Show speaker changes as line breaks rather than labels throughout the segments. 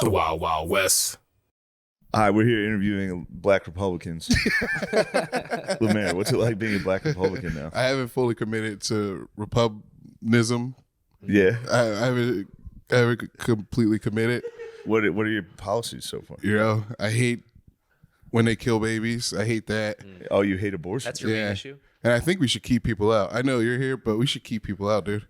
The Wild Wild West.
Hi, we're here interviewing black Republicans. Lemaire, what's it like being a black Republican now?
I haven't fully committed to republicanism.
Yeah.
I haven't completely committed.
What are your policies so far?
You know, I hate when they kill babies. I hate that.
Oh, you hate abortion?
That's your main issue?
And I think we should keep people out. I know you're here, but we should keep people out, dude.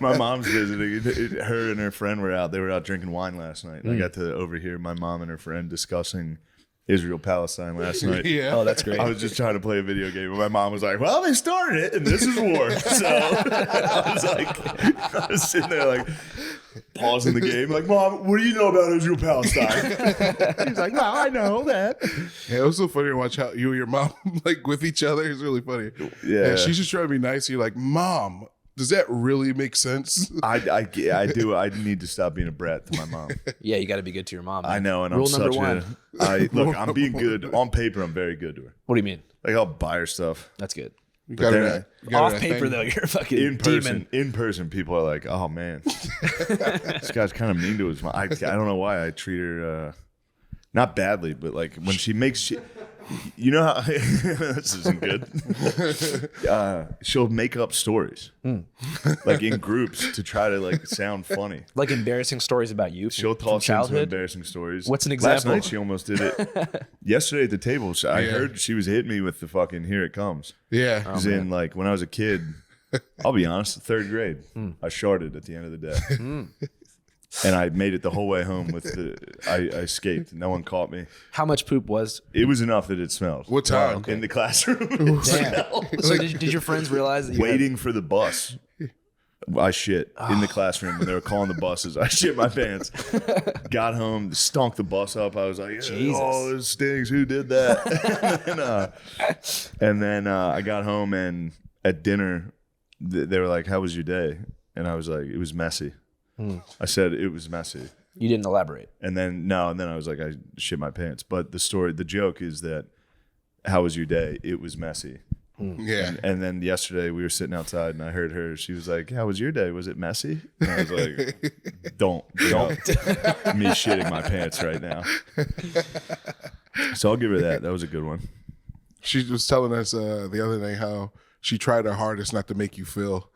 My mom's visiting. Her and her friend were out. They were out drinking wine last night. And I got to overhear my mom and her friend discussing Israel-Palestine last night.
Yeah.
Oh, that's great.
I was just trying to play a video game, and my mom was like, well, they started it, and this is war. So I was sitting there like, pausing the game, like, Mom, what do you know about Israel-Palestine? He's like, well, I know that.
Yeah, it was so funny to watch how you and your mom like with each other. It's really funny.
Yeah.
And she's just trying to be nice. You're like, Mom, does that really make sense?
I do. I need to stop being a brat to my mom.
Yeah, you got to be good to your mom. Man.
I know, and
Rule
I'm
number
such
one.
I'm being good. On paper, I'm very good to her.
What do you mean?
Like, I'll buy her stuff.
That's good.
You
But then
you got
Off
that
paper,
thing.
though, you're a fucking
In
demon.
person, people are like, oh, man. This guy's kind of mean to his mom. I don't know why I treat her, not badly, but like when she makes shit. You know how this isn't good. She'll make up stories, like in groups, to try to like sound funny.
Like embarrassing stories about you
She'll
from
toss into
childhood.
embarrassing stories.
What's an
Last
example?
night she almost did it. Yesterday at the table, I heard she was hitting me with the fucking "Here It Comes."
Yeah.
Because in like when I was a kid, I'll be honest, third grade, I sharded at the end of the day. And I made it the whole way home with I escaped. No one caught me.
How much poop was?
It was enough that it smelled.
What time?
In the classroom. It
Damn.
smelled.
So did your friends realize that you had-
Waiting for the bus. I shit in the classroom when they were calling the buses. I shit my pants. Got home, stunk the bus up. I was like,
Jesus.
oh, this stinks. Who did that? and then I got home, and at dinner, they were like, how was your day? And I was like, it was messy. I said it was messy.
You didn't elaborate.
And then I was like, I shit my pants. But the joke is that, how was your day? It was messy.
Yeah.
And then yesterday we were sitting outside and I heard her, she was like, how was your day? Was it messy? And I was like, don't me shitting my pants right now. So I'll give her that. That was a good one.
She was telling us the other day how she tried her hardest not to make you feel.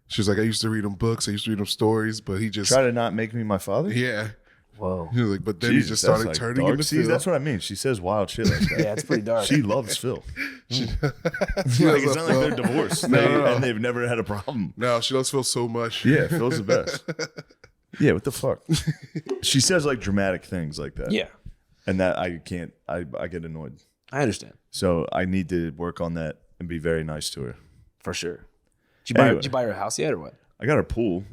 She was like, I used to read him books, I used to read him stories, but he just
Try to not make me my father?
yeah.
Whoa.
He was like, but then
Jesus,
he just
that's
started
like
turning
dark.
into
See,
Phil.
that's what I mean. She says wild shit like that.
Yeah, it's pretty dark.
She loves Phil.
She
Like, it's not like they're divorced. And they've never had a problem.
No, she loves Phil so much.
Yeah, Phil's the best. Yeah, what the fuck? She says like dramatic things like that.
Yeah,
And that I can't, I get annoyed.
I understand.
So I need to work on that and be very nice to her.
For sure.
Anyway.
Did you buy her a house yet or what?
I got her pool.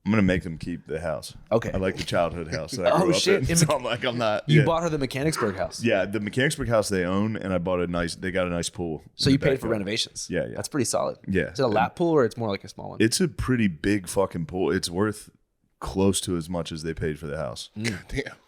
I'm going to make them keep the house.
Okay.
I like the childhood house that I
Oh,
grew up
shit.
in. So I'm like, I'm not.
You
yeah.
bought her the Mechanicsburg house.
Yeah, the Mechanicsburg house they own, and I bought they got a nice pool.
So
in
you
the
paid for
backyard.
renovations.
Yeah, yeah.
That's pretty solid.
Yeah.
Is it a lap pool or it's more like a small one?
It's a pretty big fucking pool. It's worth close to as much as they paid for the house.
Damn.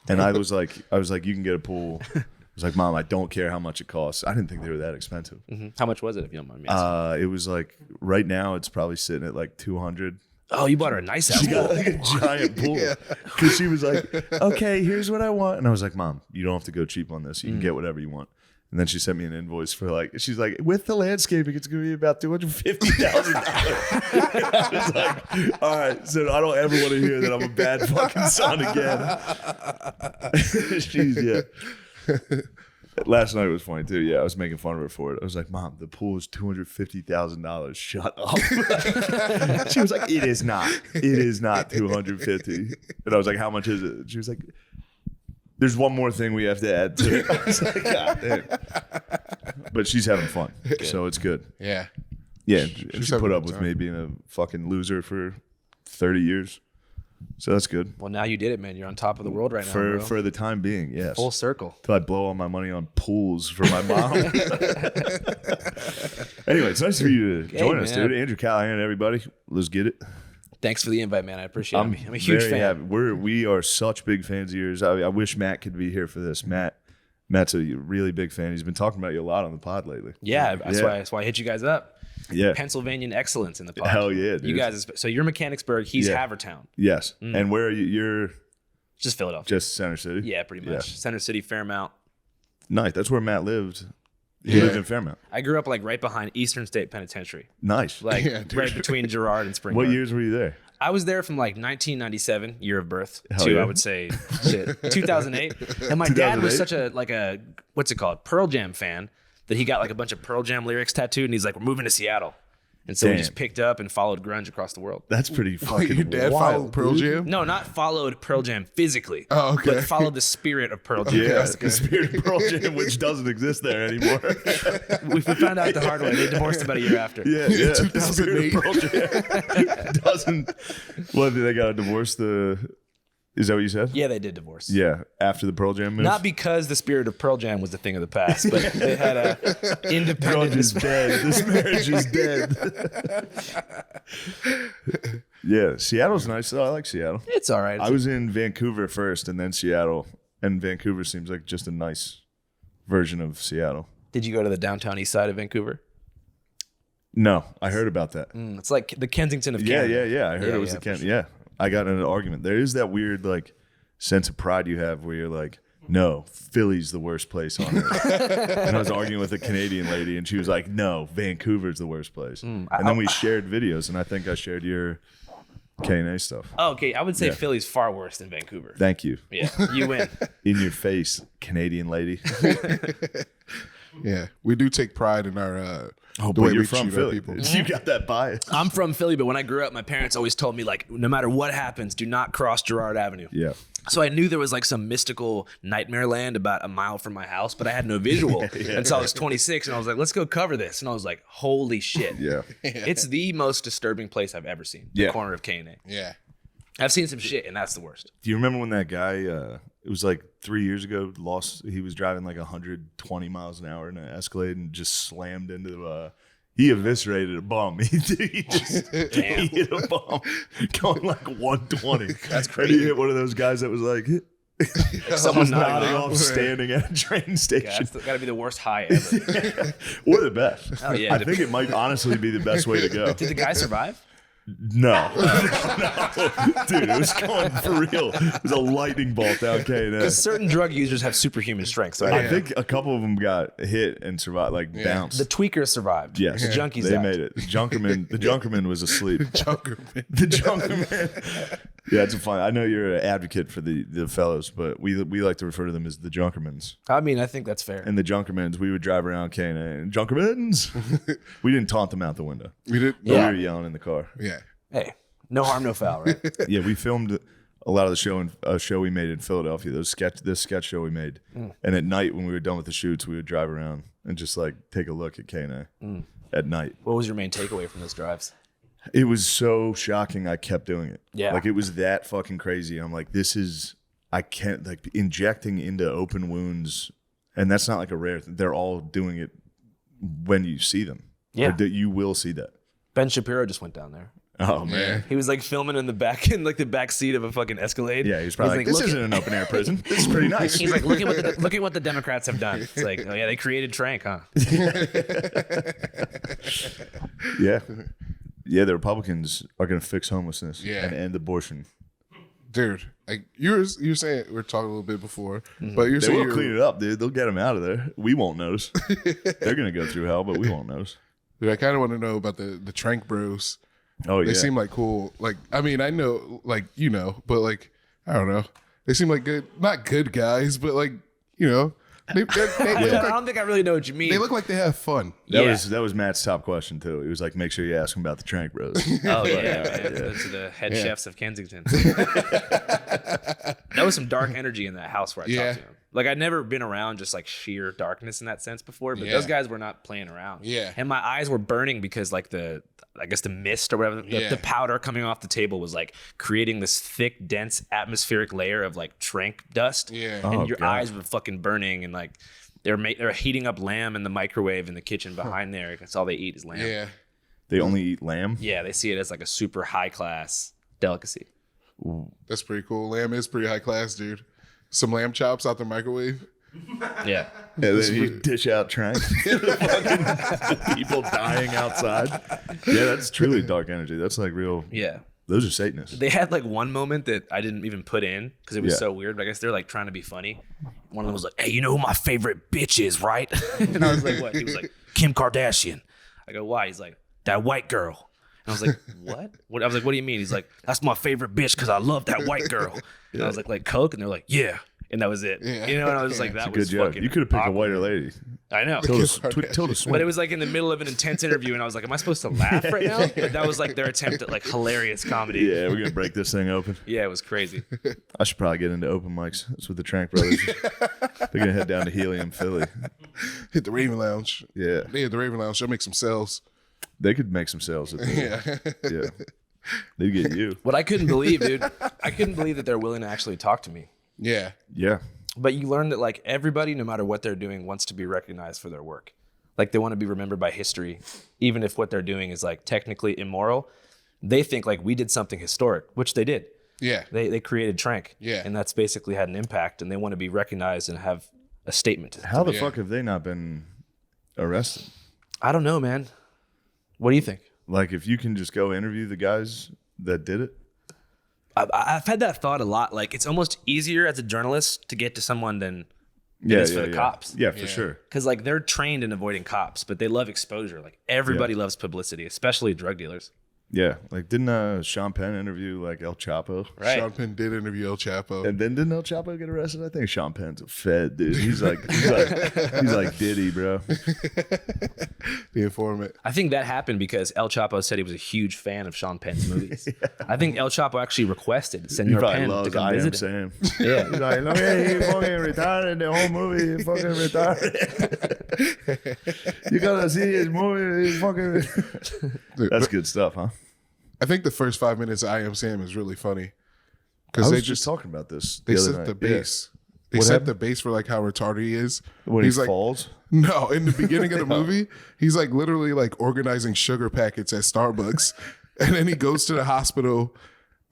And I was like, you can get a pool. I was like, Mom, I don't care how much it costs. I didn't think they were that expensive.
How much was it, if you don't mind me asking?
It was like, right now it's probably sitting at like $200.
Oh, you bought her a nice house.
She got like a giant pool because she was like, okay, here's what I want. And I was like, Mom, you don't have to go cheap on this. You can get whatever you want. And then she sent me an invoice for like, she's like, with the landscaping, it's going to be about $250,000. I was like, all right, so I don't ever want to hear that I'm a bad fucking son again. Yeah. Last night was funny too. Yeah, I was making fun of her for it. I was like, Mom, the pool is $250,000. Shut up. She was like, it is not. It is not $250,000. And I was like, how much is it? She was like, there's one more thing we have to add to it. I was like, God damn. But she's having fun, so it's good.
Yeah.
Yeah, and
She's
she
having
put
a
up
good
with
time.
me being a fucking loser for 30 years. So that's good.
Well, now you did it, man. You're on top of the world right now, bro.
For the time being, yes.
Full circle.
Till I blow all my money on pools for my mom. Anyway, it's nice for you to join us,
man.
dude. Andrew Callaghan, everybody. Let's get it.
Thanks for the invite, man. I appreciate it. I'm a huge
very
fan.
happy. We are such big fans of yours. I wish Matt could be here for this. Matt's a really big fan. He's been talking about you a lot on the pod lately.
Yeah, that's why I hit you guys up. Pennsylvania excellence in the pod.
Hell yeah, dude.
You guys, so you're Mechanicsburg, he's Havertown.
Yes. And where are you? You're
just Philadelphia.
Just Center City?
Yeah, pretty much. Yeah. Center City, Fairmount.
Nice. That's where Matt lived. He lived in Fairmount.
I grew up like right behind Eastern State Penitentiary.
Nice.
Like right between Girard and Spring.
What years were you there?
I was there from like 1997, year of birth, to I would say 2008. And my dad was such a what's it called, Pearl Jam fan that he got like a bunch of Pearl Jam lyrics tattooed, and he's like, we're moving to Seattle. And so we just picked up and followed grunge across the world.
That's pretty fucking
Your dad
wild,
followed Pearl Jam?
No, not followed Pearl Jam physically.
Oh, okay.
But followed the spirit of Pearl Jam.
Yeah, the spirit of Pearl Jam, which doesn't exist there anymore.
We found out the hard way. They divorced about a year after.
Yeah. The spirit of Pearl Jam doesn't. Well, they got to divorce Is that what you said?
Yeah, they did divorce.
Yeah, after the Pearl Jam move?
Not because the spirit of Pearl Jam was a thing of the past, but they had a independent...
Grunge is dead. This marriage is dead. Yeah, Seattle's nice, though. I like Seattle.
It's all right.
I was in Vancouver first and then Seattle, and Vancouver seems like just a nice version of Seattle.
Did you go to the downtown east side of Vancouver?
No, I heard about that.
It's like the Kensington of Canada.
Yeah. I heard it was the Kensington. Yeah. I got in an argument. There is that weird like sense of pride you have where you're like, no, Philly's the worst place on earth. And I was arguing with a Canadian lady, and she was like, no, Vancouver's the worst place. And then we shared videos, and I think I shared your K&A stuff.
Oh, okay, I would say Philly's far worse than Vancouver.
Thank you.
Yeah, you win.
In your face, Canadian lady.
Yeah, we do take pride in our
the way you're from Philly. People. You got that bias.
I'm from Philly, but when I grew up, my parents always told me, like, no matter what happens, do not cross Girard Avenue.
Yeah.
So I knew there was like some mystical nightmare land about a mile from my house, but I had no visual until I was 26, and I was like, let's go cover this. And I was like, holy shit.
Yeah.
It's the most disturbing place I've ever seen. The corner of K&A.
Yeah.
I've seen some shit, and that's the worst.
Do you remember when that guy, it was like 3 years ago, he was driving like 120 miles an hour in an Escalade and just slammed into he eviscerated a bum. He hit a bum going like 120.
That's crazy.
He hit one of those guys that was like,
someone
nodding off standing at a train station.
Yeah, that's got to be the worst high ever.
Or the best.
Oh, yeah.
I think it might honestly be the best way to go.
Did the guy survive?
No. Dude, it was going for real. It was a lightning bolt down K&A.
Because certain drug users have superhuman strength. So
I think a couple of them got hit and survived, like bounced.
The tweakers survived.
Yes.
The junkies
they
died.
made it. The Junkerman was asleep.
The
Junkerman. Yeah, it's a fun. I know you're an advocate for the fellows, but we like to refer to them as the Junkermans.
I mean, I think that's fair.
And the Junkermans, we would drive around K&A and Junkermans. We didn't taunt them out the window.
We did.
We were yelling in the car.
Yeah.
Hey, no harm, no foul, right?
Yeah, we filmed a lot of the show in a show we made in Philadelphia. This sketch show we made, and at night when we were done with the shoots, we would drive around and just like take a look at K&A at night.
What was your main takeaway from those drives?
It was so shocking. I kept doing it.
Yeah,
like it was that fucking crazy. I'm like, I can't like injecting into open wounds, and that's not like a rare thing. They're all doing it when you see them.
Yeah,
you will see that.
Ben Shapiro just went down there.
Oh man,
he was like filming in the back seat of a fucking Escalade.
Yeah, he was probably like, this isn't an open air prison. This is pretty nice.
He's like, look at what the Democrats have done. It's like, oh yeah, they created tranq, huh?
Yeah, the Republicans are going to fix homelessness and end abortion.
Dude, like you were saying, we were talking a little bit before, but you're
they
saying
will clean it up, dude. They'll get them out of there. We won't notice. They're going to go through hell, but we won't notice.
Dude, I kind of want to know about the tranq bros.
Oh yeah,
they seem like cool. Like, I mean, I know, like but like I don't know. They seem like not good guys, but like they look like,
I don't think I really know what you mean.
They look like they have fun.
That was Matt's top question too. He was like, make sure you ask him about the tranq bros.
Oh yeah, man. Those are the head chefs of Kensington. That was some dark energy in that house where I talked to him. Like I'd never been around just like sheer darkness in that sense before, but those guys were not playing around.
Yeah.
And my eyes were burning because like the mist or whatever, the powder coming off the table was like creating this thick, dense atmospheric layer of like tranq dust.
Yeah.
And your eyes were fucking burning, and like they're heating up lamb in the microwave in the kitchen behind there. That's all they eat is lamb.
Yeah.
They only eat lamb?
Yeah, they see it as like a super high class delicacy.
Ooh.
That's pretty cool. Lamb is pretty high class, dude. Some lamb chops out the microwave.
Yeah.
And then you dish out tranq. Fucking people dying outside. Yeah, that's truly dark energy. That's like real.
Yeah.
Those are Satanists.
They had like one moment that I didn't even put in because it was so weird. But I guess they're like trying to be funny. One of them was like, "Hey, you know who my favorite bitch is, right?" And I was like, "What?" He was like, "Kim Kardashian." I go, "Why?" He's like, "That white girl." And I was like, "What?" I was like, "What do you mean?" He's like, "That's my favorite bitch because I love that white girl." And I was like Coke? And they're like, "Yeah." And that was it. Yeah. You know, and I was just like, that was
good job.
fucking
You could have picked
awkward.
a whiter lady.
I know.
Tilda
But
Swinton.
it was like in the middle of an intense interview, and I was like, am I supposed to laugh right now? But that was like their attempt at like hilarious comedy.
Yeah, we're going to break this thing open.
Yeah, it was crazy.
I should probably get into open mics. That's what the Tranq brothers. They're going to head down to Helium, Philly.
Hit the Raven Lounge.
Yeah.
They hit the Raven Lounge. They'll make some sales.
They could make some sales at the, yeah. They'd get you.
What I couldn't believe, dude, I couldn't believe that they're willing to actually talk to me.
Yeah.
Yeah.
But you learn that like everybody, no matter what they're doing, wants to be recognized for their work. Like they want to be remembered by history, even if what they're doing is like technically immoral. They think like we did something historic, which they did.
Yeah.
They created tranq.
Yeah.
And that's basically had an impact, and they want to be recognized and have a statement.
How the fuck have they not been arrested?
I don't know, man. What do you think?
Like, if you can just go interview the guys that did it.
I've had that thought a lot. Like, it's almost easier as a journalist to get to someone than it is for the cops.
Yeah, for sure.
Because, like, they're trained in avoiding cops, but they love exposure. Like, everybody loves publicity, especially drug dealers.
Yeah. Like, didn't Sean Penn interview, like, El Chapo?
Right.
Sean Penn did interview El Chapo.
And then didn't El Chapo get arrested? I think Sean Penn's a fed, dude. He's like Diddy, bro.
The informant.
I think that happened because El Chapo said he was a huge fan of Sean Penn's movies. I think El Chapo actually requested
He
Senor
probably
Penn to
loves
come
I Am
visit him.
Sam.
Yeah.
He's like, look, he fucking retired in the whole movie. He fucking retired. You gotta see his movie. He fucking. That's good stuff, huh?
I think the first 5 minutes of I Am Sam is really funny.
I
Because
was
they
just talking about this.
they
the other
set
night.
the base. They
What
set
happened?
the base for like how retarded he is.
When
he's
he
like,
falls.
no, in the beginning of the movie, he's like literally like organizing sugar packets at Starbucks. And then he goes to the hospital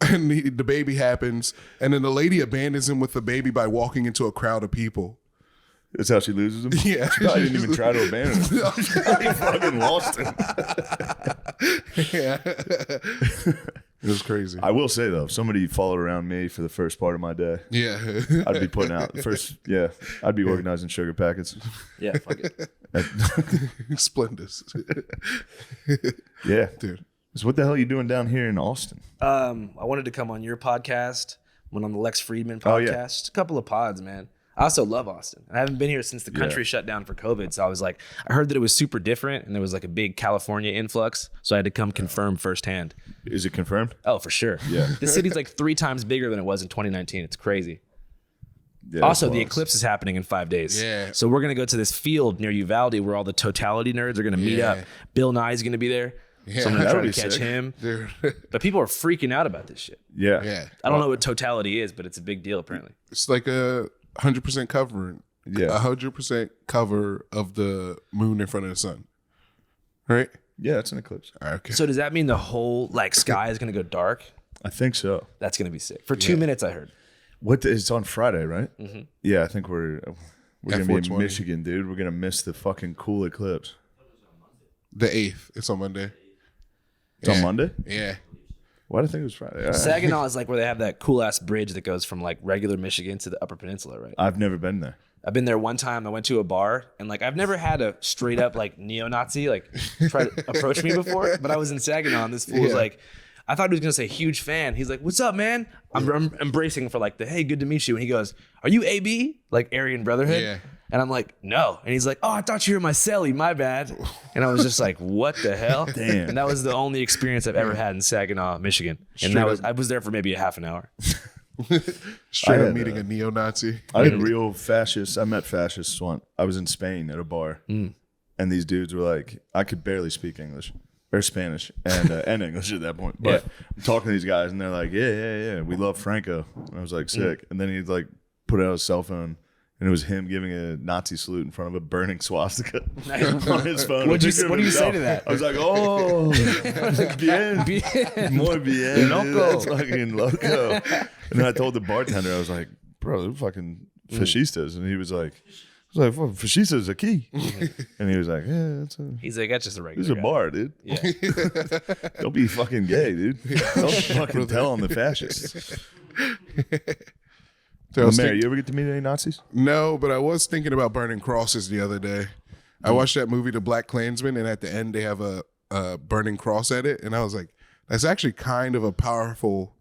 and the baby happens. And then the lady abandons him with the baby by walking into a crowd of people.
That's how she loses him?
Yeah.
She probably didn't even try to abandon him. She fucking lost him.
Yeah. It was crazy.
I will say, though, if somebody followed around me for the first part of my day,
Yeah.
I'd be putting out I'd be organizing sugar packets.
Yeah, fuck it.
Splendid.
Yeah.
Dude.
So what the hell are you doing down here in Austin?
I wanted to come on your podcast, went on the Lex Friedman podcast,
Oh, yeah.
just a couple of pods, man. I also love Austin. I haven't been here since the country shut down for COVID. So I was like, I heard that it was super different and there was like a big California influx. So I had to come confirm firsthand.
Is it confirmed?
Oh, for sure.
Yeah.
The city's like 3 times bigger than it was in 2019. It's crazy.
Yeah,
Also,
that's
the
wild.
eclipse is happening in 5 days.
Yeah.
So we're going to go to this field near Uvalde where all the totality nerds are going to meet
Yeah.
up. Bill Nye's going to be there.
Yeah.
So I'm going to
That'll
try to
be
catch
sick.
him.
Dude.
But people are freaking out about this shit.
Yeah.
Yeah.
I don't know what totality is, but it's a big deal apparently.
It's like a 100% cover.
Yeah.
100% cover of the moon in front of the sun. Right?
Yeah, it's an eclipse.
Okay.
So does that mean the whole like sky is going to go dark?
I think so.
That's going to be sick. For 2 minutes, I heard.
It's on Friday, right? Mm-hmm. Yeah, I think we're gonna be in
420.
Michigan, dude. We're gonna miss the fucking cool eclipse.
The 8th. It's on Monday.
It's on Monday.
Yeah.
Why do I think it was Friday? All right.
Saginaw is like where they have that cool ass bridge that goes from like regular Michigan to the Upper Peninsula, right?
I've never been there.
I've been there one time. I went to a bar and like I've never had a straight up like neo-Nazi like try to approach me before, but I was in Saginaw and this fool was like, I thought he was gonna say huge fan. He's like, "What's up, man?" I'm embracing for like the "Hey, good to meet you," and he goes, "Are you AB?" Like Aryan Brotherhood?
Yeah.
And I'm like, "No," and he's like, "Oh, I thought you were my celly. My bad." And I was just like, "What the hell?"
Damn.
And that was the only experience I've ever had in Saginaw, Michigan. And that was I was there for maybe a half an hour.
Straight
I
up
had,
meeting a neo-Nazi.
I had real fascists. I met fascists once. I was in Spain at a bar, and these dudes were like, I could barely speak English or Spanish and English at that point. But I'm talking to these guys, and they're like, yeah, we love Franco. And I was like, sick. And then he like put out his cell phone, and it was him giving a Nazi salute in front of a burning swastika on his phone.
What do you say to that?
I was like, oh, bien, muy bien,
Loco.
That's fucking loco. And then I told the bartender, I was like, bro, they're fucking fascistas. And he was like, I was like, well, she says a key. And he was like, yeah,
he's like, that's just a regular
It's a
guy.
bar, dude.
Yeah.
Don't be fucking gay, dude. Don't fucking tell on the fascists. Lemaire, you ever get to meet any Nazis?
No, but I was thinking about burning crosses the other day. I watched that movie, The Black Klansman, and at the end they have a burning cross at it, and I was like, that's actually kind of a powerful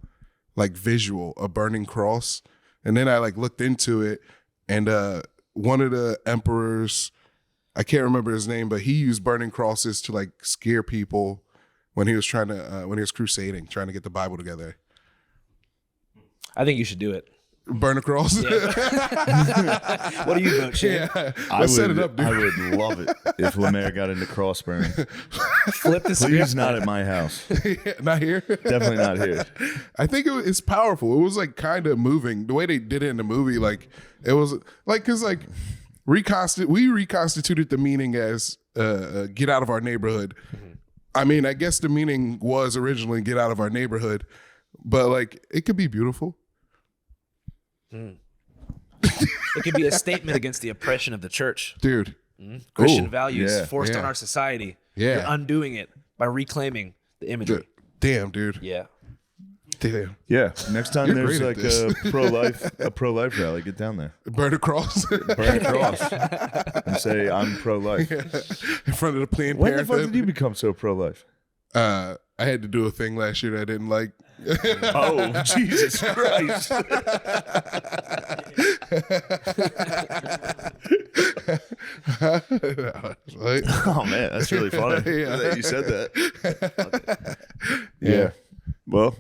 like visual, a burning cross. And then I like looked into it, and one of the emperors, I can't remember his name, but he used burning crosses to like scare people when he was trying to when he was crusading, trying to get the Bible together.
I think you should do it.
Burn a cross.
Yeah. What do you vote, Shane?
Yeah.
Let's
set it up, dude.
I would love it if Lemaire got into cross burning.
Flip the
Please
script.
not at my house.
Not here.
Definitely not here.
I think it's powerful. It was like kind of moving the way they did it in the movie. Like it was like because like we reconstituted the meaning as get out of our neighborhood. Mm-hmm. I mean, I guess the meaning was originally get out of our neighborhood, but like it could be beautiful.
It could be a statement against the oppression of the church.
Dude.
Christian
Ooh,
values
yeah,
forced on
yeah.
our society.
Yeah.
You're undoing it by reclaiming the imagery.
Damn, dude.
Yeah.
Damn.
Yeah. Next time
You're
there's
great
like
at
a pro-life rally, get down there.
Burn a cross
Burn a cross and say I'm pro-life.
in front of the Planned
When the fuck
Parenthood.
did you become so pro-life?
I had to do a thing last year that I didn't like.
Oh, Jesus Christ.
Like,
Oh, man, that's really funny
Yeah.
that you said that. Yeah. Well,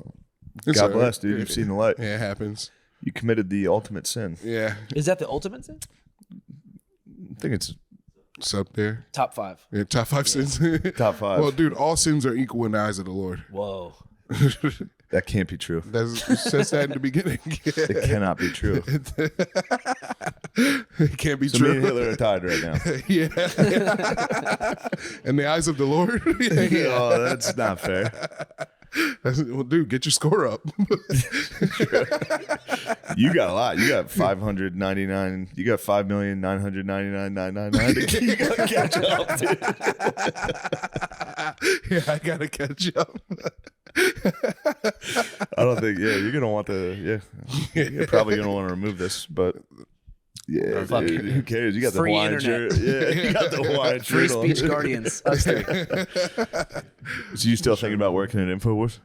It's
God
all right.
bless, dude. You've seen the light.
yeah, it happens.
You committed the ultimate sin.
Yeah,
Is that the ultimate sin?
I think it's
it's up there.
Top 5.
Yeah, top 5 sins.
top 5.
Well, dude, all sins are equal in the eyes of the Lord.
Whoa.
That can't be true.
It says that in the beginning.
It cannot be true.
It can't be
So me and
true.
Hitler are tied right now.
Yeah. In the eyes of the Lord. Yeah.
Oh, that's not fair.
Well, dude, get your score up.
You got a lot. You got 599. You got 5,999,999. You got to catch up, dude.
Yeah, I gotta catch up.
I don't think. Yeah, you're gonna want to. Yeah, you're probably gonna want to remove this, but. Yeah,
fuck
dude,
it.
who cares? You got the
Free
Hawaiian
internet.
shirt. Yeah, you got the Hawaiian
Free
shirt on.
speech guardians. Us three.
So you still thinking about working at InfoWars?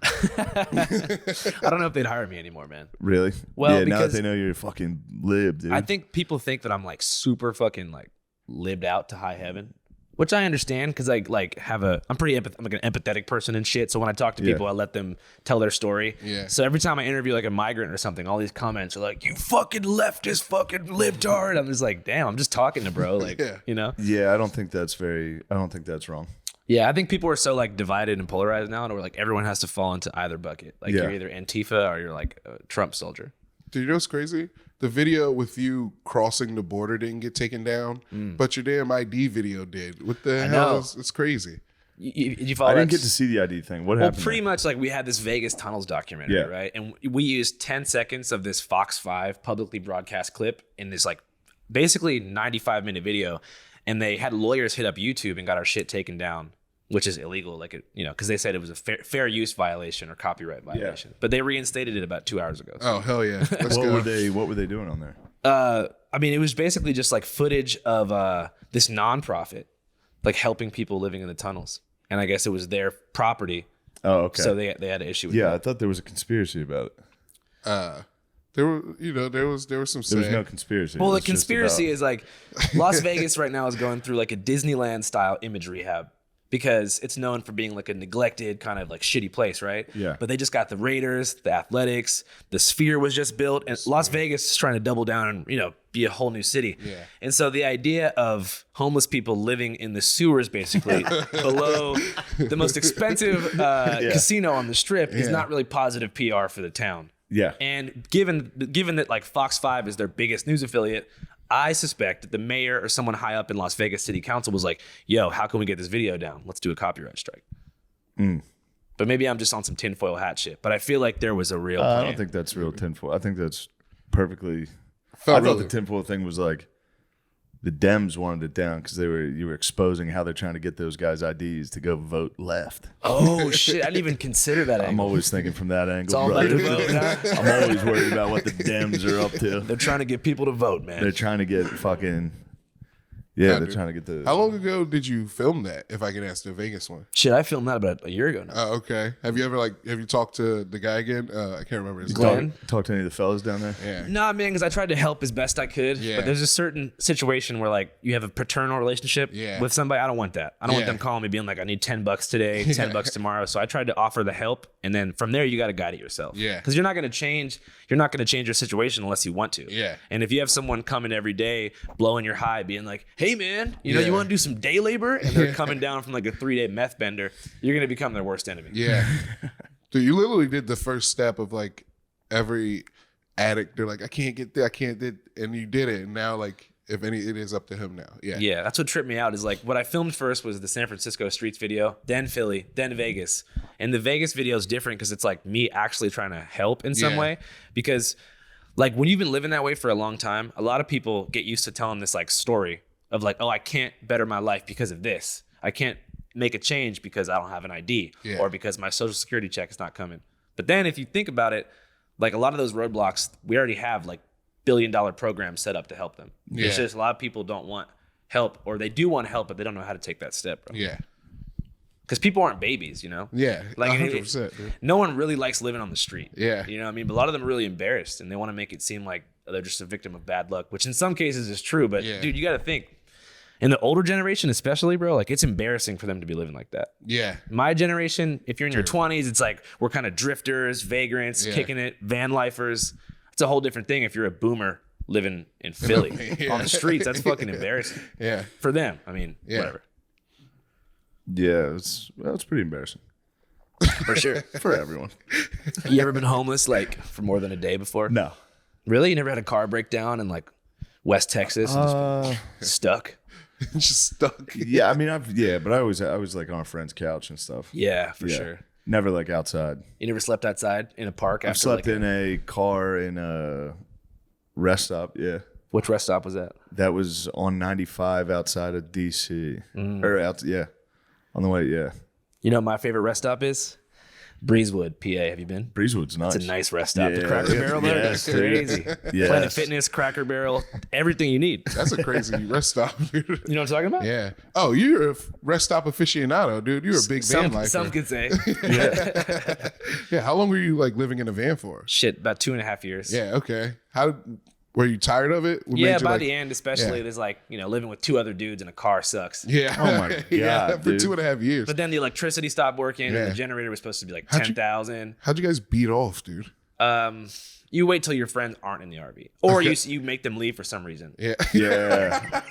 I don't know if they'd hire me anymore, man.
Really?
Well,
yeah. Now that
because
they know you're a fucking lib, dude.
I think people think that I'm like super fucking like lived out to high heaven, which I understand because I like have I'm like an empathetic person and shit. So when I talk to people, I let them tell their story.
Yeah.
So every time I interview like a migrant or something, all these comments are like, "You fucking leftist, fucking libtard." I'm just like, damn, I'm just talking to bro, like you know.
Yeah, I don't think that's wrong.
Yeah, I think people are so like divided and polarized now, and we're like everyone has to fall into either bucket. Like
Yeah.
you're either Antifa or you're like a Trump soldier.
Dude, you know what's crazy? The video with you crossing the border didn't get taken down, but your damn ID video did. What the hell?
know.
It's crazy.
You follow
I didn't
that?
get to see the ID thing. What
Well,
happened?
pretty much like we had this Vegas tunnels documentary,
Yeah.
right? And we used 10 seconds of this Fox 5 publicly broadcast clip in this like basically 95-minute video. And they had lawyers hit up YouTube and got our shit taken down, which is illegal, like, because they said it was a fair use violation or copyright violation. But they reinstated it about 2 hours ago. So.
Oh, hell yeah. Let's
What
go.
were they doing on there?
I mean, it was basically just like footage of this nonprofit, like helping people living in the tunnels. And I guess it was their property.
Oh, okay.
So they had an issue with
Yeah,
that.
I thought there was a conspiracy about it.
There was some
There was
say.
no conspiracy.
Well,
It
the
was just
conspiracy
about-
is like Las Vegas right now is going through like a Disneyland style image rehab because it's known for being like a neglected kind of like shitty place, right?
Yeah.
But they just got the Raiders, the Athletics, the Sphere was just built, and Las Vegas is trying to double down and be a whole new city.
Yeah.
And so the idea of homeless people living in the sewers basically below the most expensive casino on the strip is
Yeah.
not really positive PR for the town.
Yeah.
And given that like Fox 5 is their biggest news affiliate, I suspect that the mayor or someone high up in Las Vegas City Council was like, yo, how can we get this video down? Let's do a copyright strike. But maybe I'm just on some tinfoil hat shit. But I feel like there was a real plan.
I don't think that's real tinfoil. I think that's perfectly.
Felt
I thought
really-
the tinfoil thing was like the Dems wanted it down because you were exposing how they're trying to get those guys' IDs to go vote left.
Oh shit! I didn't even consider that angle.
I'm always thinking from that angle.
It's all about the vote, huh?
I'm always worried about what the Dems are up to.
They're trying to get people to vote, man.
They're trying to get fucking. Yeah, they're trying to get the.
How long ago did you film that? If I can ask, the Vegas one.
Shit, I filmed that about a year ago now.
Oh, okay. Have you ever have you talked to the guy again? I can't remember his
Glenn?
name.
Talk to any of the fellas down there?
Yeah.
Nah, man, because I tried to help as best I could.
Yeah.
But there's a certain situation where like you have a paternal relationship with somebody. I don't want that. I don't want them calling me being like, I need $10 today, $10 tomorrow. So I tried to offer the help, and then from there you got to guide it yourself.
Yeah.
Because you're not going to change your situation unless you want to.
Yeah.
And if you have someone coming every day blowing your high, being like, hey man, you know, you want to do some day labor, and they're coming down from like a 3-day meth bender, you're going to become their worst enemy.
Yeah. Dude, you literally did the first step of like every addict. They're like, I can't get there, and you did it. And now like, if any, it is up to him now. Yeah.
Yeah, that's what tripped me out is like what I filmed first was the San Francisco streets video, then Philly, then Vegas. And the Vegas video is different because it's like me actually trying to help in some way. Because like when you've been living that way for a long time, a lot of people get used to telling this like story of like, oh, I can't better my life because of this. I can't make a change because I don't have an ID or because my social security check is not coming. But then if you think about it, like a lot of those roadblocks, we already have like billion-dollar programs set up to help them. It's just a lot of people don't want help, or they do want help, but they don't know how to take that step, bro.
Yeah.
Because people aren't babies, you know?
Yeah.
Like
100%. Dude.
No one really likes living on the street.
Yeah.
You know what I mean? But a lot of them are really embarrassed, and they want to make it seem like they're just a victim of bad luck, which in some cases is true. But dude, you got to think, in the older generation especially, bro, like it's embarrassing for them to be living like that.
Yeah.
My generation, if you're in your 20s, it's like we're kind of drifters, vagrants, kicking it, van lifers. It's a whole different thing if you're a boomer living in Philly on the streets. That's fucking embarrassing.
Yeah.
For them. I mean, whatever.
Yeah, it's pretty embarrassing.
For sure.
For everyone.
You ever been homeless like for more than a day before?
No.
Really? You never had a car breakdown in like West Texas and just stuck?
Just stuck.
Yeah, I mean, but I was like on a friend's couch and stuff.
Yeah, for sure.
Never like outside.
You never slept outside in a park after
I slept in a car in a rest stop, yeah.
Which rest stop was that?
That was on 95 outside of DC. Or on the way, yeah.
You know what my favorite rest stop is? Breezewood, PA. Have you been?
Breezewood's nice.
It's a nice rest stop.
Yeah.
The Cracker Barrel there is crazy.
Yes.
Planet Fitness, Cracker Barrel, everything you need.
That's a crazy rest stop, dude.
You know what I'm talking about?
Yeah. Oh, you're a rest stop aficionado, dude. You're a big van lifer.
Some could say.
Yeah. How long were you like living in a van for?
Shit, about 2.5 years.
Yeah. Okay. How were you tired of it? What
Yeah,
made you,
by
like,
the end, especially, there's like, you know, living with 2 other dudes in a car sucks.
Yeah.
Oh my God.
Yeah. For
dude.
2.5 years.
But then the electricity stopped working, and the generator was supposed to be like 10,000.
How'd you guys beat off, dude?
You wait till your friends aren't in the RV, or you make them leave for some reason.
Yeah.
Yeah.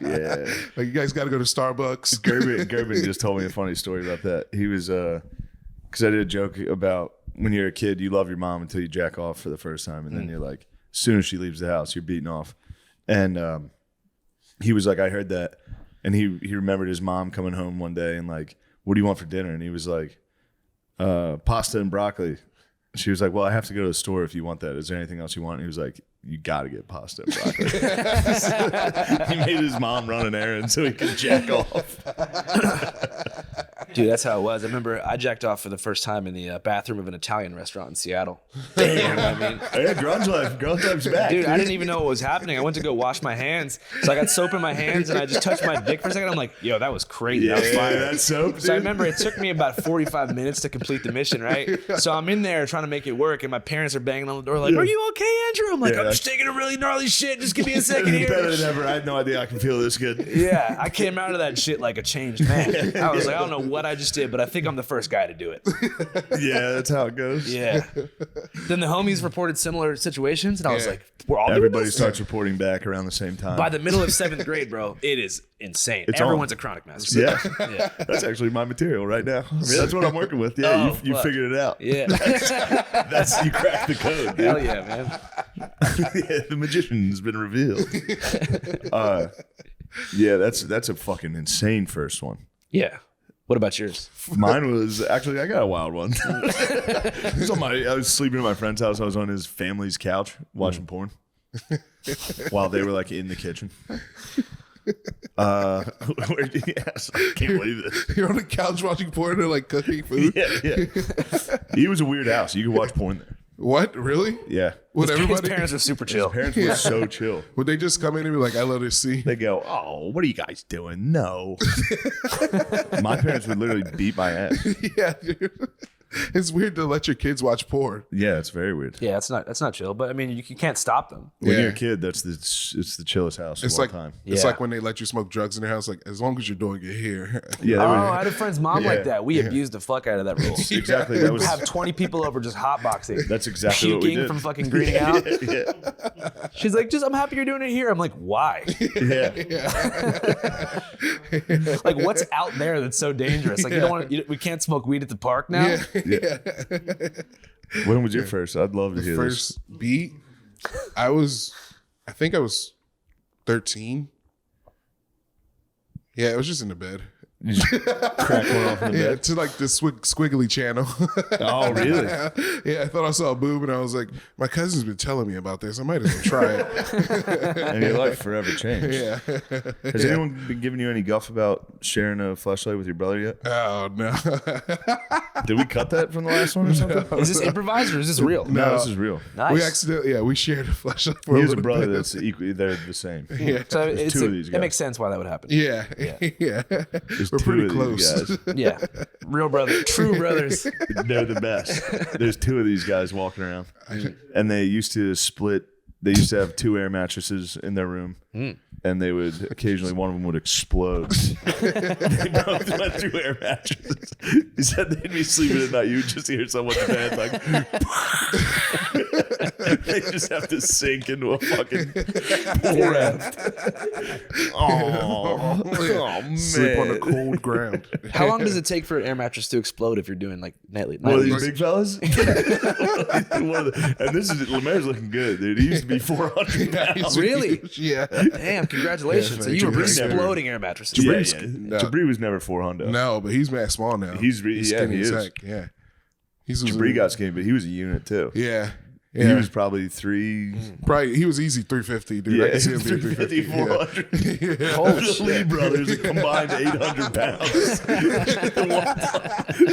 Yeah.
Like, you guys got to go to Starbucks.
Gerben just told me a funny story about that. He was, because I did a joke about when you're a kid, you love your mom until you jack off for the first time. And then you're like, as soon as she leaves the house, you're beating off. And he was like, I heard that. And he remembered his mom coming home one day and like, what do you want for dinner? And he was like, pasta and broccoli. She was like, well, I have to go to the store if you want that. Is there anything else you want? And he was like, you got to get pasta and broccoli. He made his mom run an errand so he could jack off.
Dude, that's how it was. I remember I jacked off for the first time in the bathroom of an Italian restaurant in Seattle. Damn, I mean.
Yeah, grunge life's back.
Dude, I didn't even know what was happening. I went to go wash my hands. So I got soap in my hands and I just touched my dick for a second. I'm like, yo, that was crazy.
Yeah,
that was fire.
that's soap, dude.
So I remember it took me about 45 minutes to complete the mission, right? So I'm in there trying to make it work and my parents are banging on the door like, are you okay, Andrew? I'm like, I'm just taking a really gnarly shit. Just give me a second here.
Better than ever. I had no idea I can feel this good.
Yeah, I came out of that shit like a changed man. I was like, I don't know what I just did, but I think I'm the first guy to do it.
Yeah, that's how it goes.
Yeah. Then the homies reported similar situations, and I was like, we're all
Everybody
doing this?
starts reporting back around the same time.
By the middle of 7th grade, bro, it is insane. Everyone's a chronic masturbant.
Yeah. That's actually my material right now. I mean, that's what I'm working with. Yeah, you figured it out.
Yeah.
That's you cracked the code, dude.
Hell yeah, man.
Yeah, the magician's been revealed. Yeah, that's a fucking insane first one.
Yeah. What about yours?
Mine was actually, I got a wild one. I was sleeping at my friend's house. I was on his family's couch watching porn. while they were like in the kitchen. Yes, I can't believe this.
You're on the couch watching porn and like cooking food.
Yeah. He was a weird house. You could watch porn there.
What? Really?
Yeah.
Would
His
everybody?
parents are super chill.
Parents were so chill.
Would they just come in and be like, "I let her see"?
They go, "Oh, what are you guys doing?" No. My parents would literally beat my ass.
Yeah, dude. It's weird to let your kids watch porn.
Yeah, it's very weird.
Yeah, that's not chill. But I mean, you can't stop them.
When
Yeah.
you're a kid, it's the chillest house
It's
of all
like
time.
it's
Yeah.
like when they let you smoke drugs in their house. Like as long as you're doing it here.
Yeah, they
Oh,
were-
I had a friend's mom like that. We abused the fuck out of that rule.
exactly. That was
Have 20 people over just hotboxing.
that's exactly what we
Puking
did.
from fucking greening out.
yeah.
She's like, I'm happy you're doing it here. I'm like, why?
Yeah.
Like, what's out there that's so dangerous? Like, you don't want we can't smoke weed at the park now.
Yeah.
When was your first? I'd love to hear
First beat. I think I was 13. Yeah, it was just in the bed.
this. You just crack one off in the
Yeah,
bed.
to like the squiggly channel.
Oh, really?
Yeah, I thought I saw a boob and I was like, my cousin's been telling me about this. I might as well try it.
And your life forever changed.
Yeah.
Has anyone been giving you any guff about sharing a flashlight with your brother yet?
Oh, no.
Did we cut that from the last one or something?
Is this improvised or is this real?
No, this is real.
Nice.
We accidentally, we shared a flashlight for
He has a
little
brother
bit.
that's equally, they're the same.
Yeah.
So
There's two of these
it
guys.
makes sense why that would happen.
Yeah. Yeah.
There's
We're
two
pretty
of these
close.
guys.
Yeah. Real brother. True brothers.
They're the best. There's two of these guys walking around, and they used to split. They used to have two air mattresses in their room, and they would occasionally one of them would explode. They both went through air mattresses. He said they'd be sleeping at night. You would just hear someone in bed like. They just have to sink into a fucking pool raft. Oh man!
Sleep on the cold ground.
How long does it take for an air mattress to explode if you're doing like nightly?
One of
nightly-
these big fellas? And this is Lemaire's looking good, dude. He used to be 400 pounds.
Really?
Yeah.
Damn, congratulations.
Yeah,
so you were
Jabri's never-
exploding air mattresses.
Yeah,
Jabri's-
yeah.
no.
Jabri was never 400.
No, but he's mad small now.
He's yeah,
skinny
he
as
is.
heck. Yeah. He's
Jabri got skinny, but he was a unit too.
Yeah.
He
Yeah.
was probably three.
Probably he was easy 350, dude. I
Yeah,
can see him being
350,
350.
400.
Holy
The Lee
shit.
brothers are combined 800 pounds.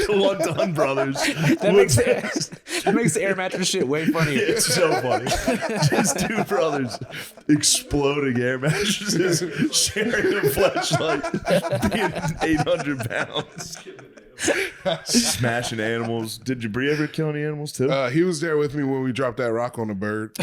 the one Dunn brothers.
That makes the air mattress shit way funnier.
It's so funny. Just two brothers exploding air mattresses, sharing a flashlight, being 800 pounds. Smashing animals. Did Jabri ever kill any animals too?
He was there with me when we dropped that rock on the bird.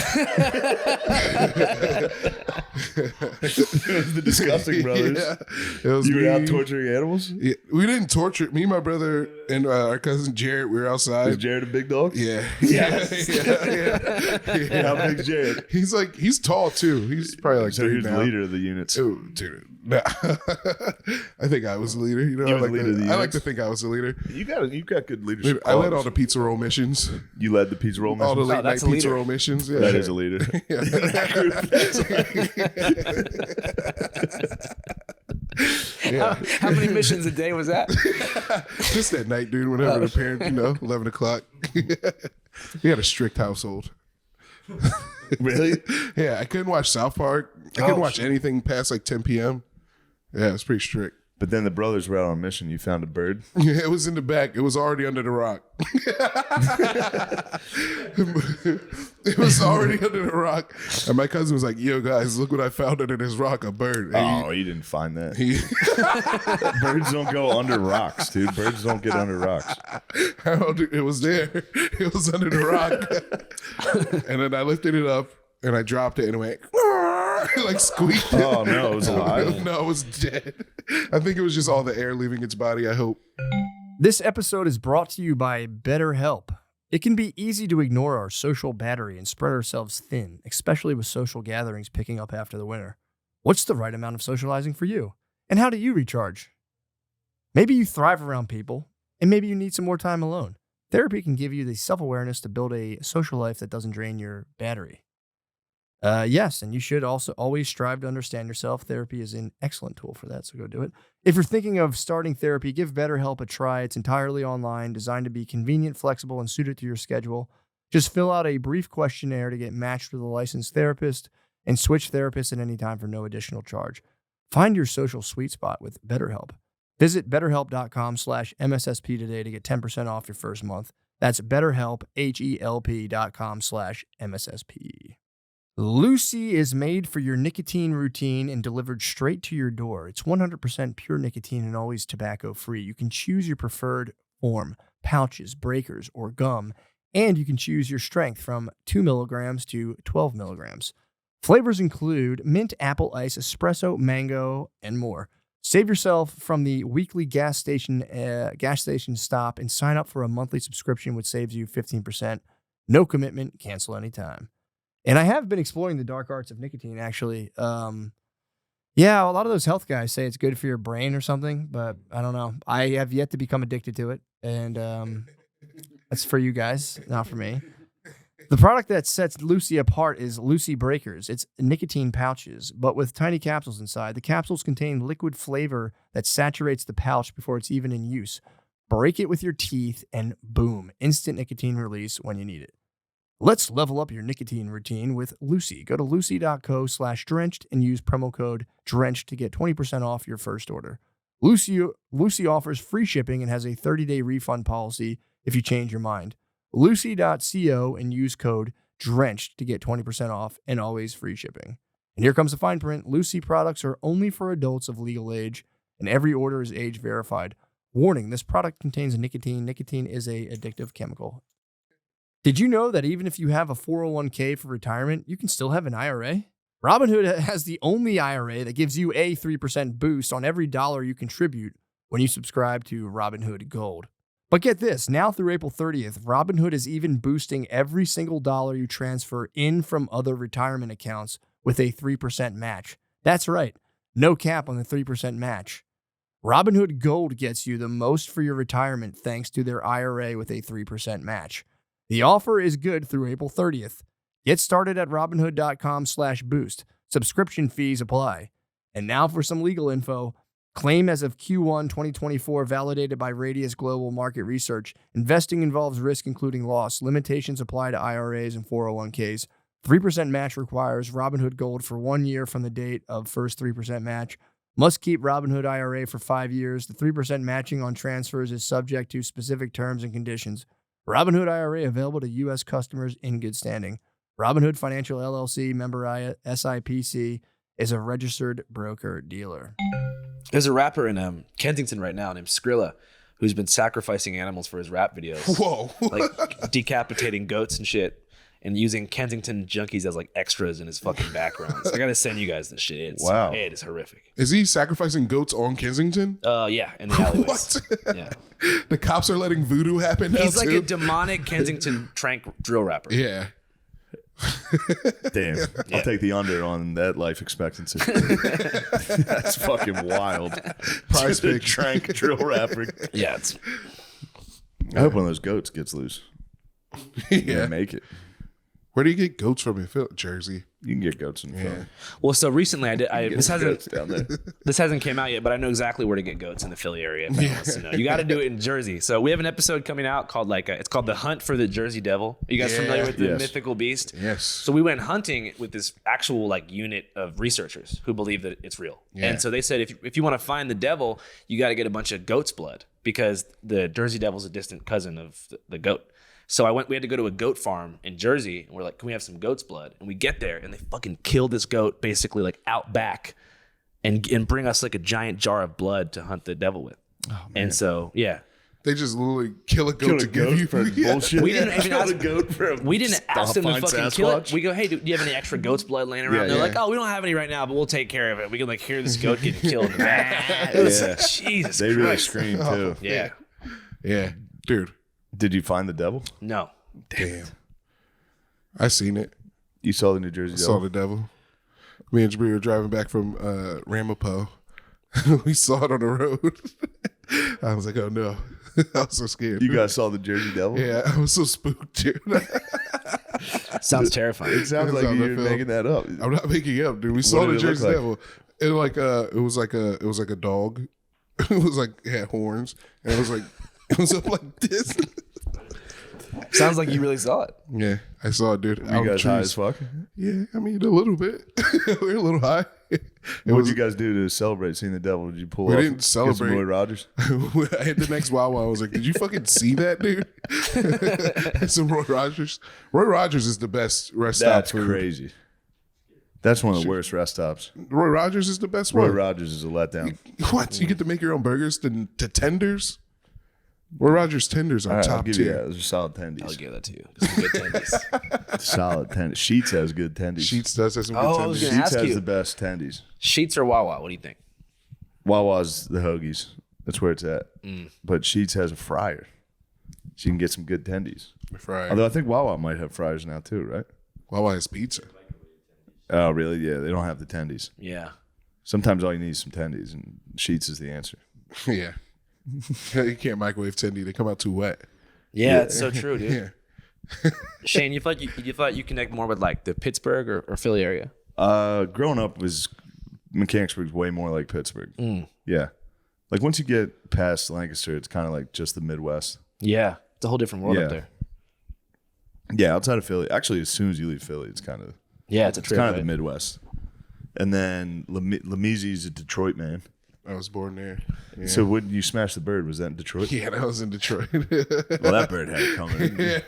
It was the disgusting brothers.
Yeah. It was
You were out
me.
torturing animals?
Yeah, we didn't torture. Me, my brother, and our cousin Jared. We were
Was
outside.
Jared a big dog?
Yeah.
Yes.
Yeah.
How big's Jared?
He's tall too. He's probably like
So he was the
now.
leader of the units.
Oh, dude. Nah. I think I was the leader. You know,
You
I
were
like,
the leader of the
I like
units?
to think I was the leader.
You got good leadership.
I led all
qualities.
the pizza roll missions,
You led the pizza roll
all the
mission.
late night
that's a
pizza
leader.
roll missions. Yeah.
That is a leader.
How many missions a day was that?
Just that night, dude. Whenever the parents, 11 o'clock. We had a strict household.
Really?
Yeah, I couldn't watch South Park. I couldn't watch anything past like 10 p.m. Yeah, it's pretty strict.
But then the brothers were out on a mission. You found a bird.
Yeah, it was in the back. It was already under the rock. It was already under the rock. And my cousin was like, yo, guys, look what I found under this rock, a bird. And
Oh, you didn't find that.
he,
Birds don't go under rocks, dude. Birds don't get under rocks.
it was there. It was under the rock. And then I lifted it up and I dropped it and it went like squeaked.
Oh no, it was alive.
No, it was dead. I think it was just all the air leaving its body, I hope.
This episode is brought to you by BetterHelp. It can be easy to ignore our social battery and spread ourselves thin, especially with social gatherings picking up after the winter. What's the right amount of socializing for you? And how do you recharge? Maybe you thrive around people, and maybe you need some more time alone. Therapy can give you the self-awareness to build a social life that doesn't drain your battery. Yes, and you should also always strive to understand yourself. Therapy is an excellent tool for that, so go do it. If you're thinking of starting therapy, give BetterHelp a try. It's entirely online, designed to be convenient, flexible, and suited to your schedule. Just fill out a brief questionnaire to get matched with a licensed therapist and switch therapists at any time for no additional charge. Find your social sweet spot with BetterHelp. Visit betterhelp.com/MSSP today to get 10% off your first month. That's BetterHelp, HELP.com/MSSP. Lucy is made for your nicotine routine and delivered straight to your door. It's 100% pure nicotine and always tobacco-free. You can choose your preferred form, pouches, breakers, or gum, and you can choose your strength from 2 milligrams to 12 milligrams. Flavors include mint, apple ice, espresso, mango, and more. Save yourself from the weekly gas station stop and sign up for a monthly subscription, which saves you 15%. No commitment, cancel anytime. And I have been exploring the dark arts of nicotine, actually. Yeah, a lot of those health guys say it's good for your brain or something, but I don't know. I have yet to become addicted to it, and that's for you guys, not for me. The product that sets Lucy apart is Lucy Breakers. It's nicotine pouches, but with tiny capsules inside. The capsules contain liquid flavor that saturates the pouch before it's even in use. Break it with your teeth, and boom, instant nicotine release when you need it. Let's level up your nicotine routine with Lucy. Go to lucy.co/drenched and use promo code DRENCHED to get 20% off your first order. Lucy offers free shipping and has a 30-day refund policy if you change your mind. Lucy.co and use code DRENCHED to get 20% off and always free shipping. And here comes the fine print. Lucy products are only for adults of legal age, and every order is age verified. Warning, this product contains nicotine. Nicotine is an addictive chemical. Did you know that even if you have a 401k for retirement, you can still have an IRA? Robinhood has the only IRA that gives you a 3% boost on every dollar you contribute when you subscribe to Robinhood Gold. But get this, now through April 30th, Robinhood is even boosting every single dollar you transfer in from other retirement accounts with a 3% match. That's right, no cap on the 3% match. Robinhood Gold gets you the most for your retirement thanks to their IRA with a 3% match. The offer is good through April 30th. Get started at robinhood.com/boost. Subscription fees apply. And now for some legal info. Claim as of Q1 2024 validated by Radius Global Market Research. Investing involves risk including loss. Limitations apply to IRAs and 401ks. 3% match requires Robinhood Gold for 1 year from the date of first 3% match. Must keep Robinhood IRA for 5 years. The 3% matching on transfers is subject to specific terms and conditions. Robinhood IRA available to U.S. customers in good standing. Robinhood Financial LLC, member SIPC, is a registered broker-dealer.
There's a rapper in Kensington right now named Skrilla who's been sacrificing animals for his rap videos.
Whoa.
Like decapitating goats and shit and using Kensington junkies as like extras in his fucking backgrounds. I gotta send you guys this shit.
Wow.
It is horrific.
Is he sacrificing goats on Kensington?
Yeah, in the alleyways.
What?
Yeah.
The cops are letting voodoo happen now
He's like
too?
a demonic Kensington tranq drill rapper.
Yeah.
Damn. I'll take the under on that life expectancy. That's fucking wild.
Prize pick.
Trank drill rapper.
Yeah, it's
I hope one of those goats gets loose. Yeah, make it.
Where do you get goats from in Jersey?
You can get goats in Philly.
well. So recently, this
Goats down there.
hasn't came out yet, but I know exactly where to get goats in the Philly area. If anyone wants to know, you got to do it in Jersey. So we have an episode coming out called it's called The Hunt for the Jersey Devil. Are you guys familiar with the
Yes.
mythical beast?
Yes.
So we went hunting with this actual unit of researchers who believe that it's real.
Yeah.
And so they said if you want to find the devil, you got to get a bunch of goat's blood because the Jersey Devil's a distant cousin of the goat. So we had to go to a goat farm in Jersey, and we're like, can we have some goat's blood? And we get there, and they fucking kill this goat basically out back and bring us a giant jar of blood to hunt the devil with. Oh, man. And so, yeah.
They just literally kill a goat to give you
for bullshit.
We didn't even ask,
a goat for
we didn't ask them to fucking
Sasquatch.
kill it. We go, hey, do you have any extra goat's blood laying around?
Yeah,
They're
yeah.
like, oh, we don't have any right now, but we'll take care of it. We can hear this goat getting killed in the back. It was Jesus
They really
Christ.
scream too.
Yeah.
Yeah. Dude.
Did you find the devil?
No.
Damn. I seen it.
You saw the New Jersey
Saw
devil?
the devil. Me and Jabri were driving back from Ramapo. We saw it on the road. I was like, oh no. I was so scared.
You guys saw the Jersey devil?
Yeah, I was so spooked, dude.
Sounds terrifying.
It sounds
It's
like
on the
you're
film.
making that up.
I'm not making it up, dude. We saw
did
the
it look
Jersey
like?
Devil. It was like a dog. It was it had horns. And it was up like this.
Sounds like you really saw it.
Yeah, I saw it, dude.
You guys high as fuck?
Yeah, I mean, a little bit. We're a little high.
What did you guys do to celebrate seeing the devil? Did you pull
We
off?
didn't celebrate.
Get some Roy Rogers?
I hit the next Wawa. I was like, did you fucking see that, dude? Some Roy Rogers. Roy Rogers is the best rest stop
That's
food.
crazy. That's one of the worst rest stops.
Roy Rogers is the best
Roy
one.
Rogers is a letdown.
What? You get to make your own burgers to tenders? Roy Rogers tenders are
All right, I'll
top
give you that.
tier.
Those are solid tendies.
I'll give that to you. Some good tendies.
Solid tendies. Sheets has good tendies.
Sheets does have some good
Oh, I
tenders.
was gonna
Sheets
ask
has
you.
the best tendies.
Sheets or Wawa? What do you think?
Wawa's the hoagies. That's where it's at. But Sheets has a fryer. So you can get some good tendies.
Fryer.
Although I think Wawa might have fryers now too, right?
Wawa has pizza.
Oh, really? Yeah, they don't have the tendies.
Yeah.
Sometimes all you need is some tendies, and Sheets is the answer.
Yeah. You can't microwave tendy. They come out too wet.
Yeah, it's so true, dude.
Yeah.
Shane, you thought you connect more with like the Pittsburgh or Philly area?
Growing up was Mechanicsburg's way more like Pittsburgh. Yeah. Like once you get past Lancaster, it's kind of like just the Midwest.
Yeah, it's a whole different world
Yeah.
up there.
Yeah, outside of Philly. Actually, as soon as you leave Philly, it's kind of
Yeah, it's a trip.
kind of
right?
the Midwest. And then Lemizzi's a Detroit man.
I was born there. Yeah.
So when you smash the bird, was that in Detroit?
Yeah, that was in Detroit.
Well, that bird had it coming.
Yeah.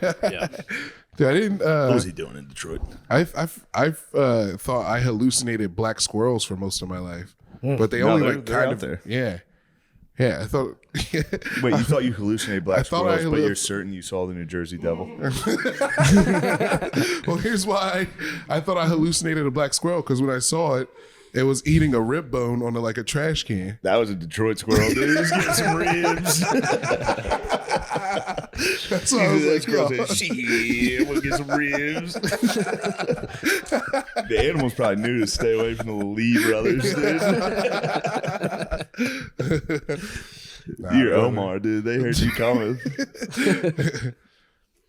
Dude, I didn't.
What was he doing in Detroit?
I've thought I hallucinated black squirrels for most of my life, but they
No,
only
they're-
like
they're
kind
out
of
there.
Yeah, yeah. I thought.
Wait, you thought you hallucinated black
I thought I
squirrels, but you're
halluc-
certain you saw the New Jersey Devil?
Well, here's why I thought I hallucinated a black squirrel, because when I saw it, it was eating a rib bone on like a trash can.
That was a Detroit squirrel, dude. He was getting some ribs.
That's why I was like,
Squirrel
yo.
said, shit, we'll get some ribs. The animals probably knew to stay away from the Lee brothers, dude. You're Omar, dude. They heard you coming.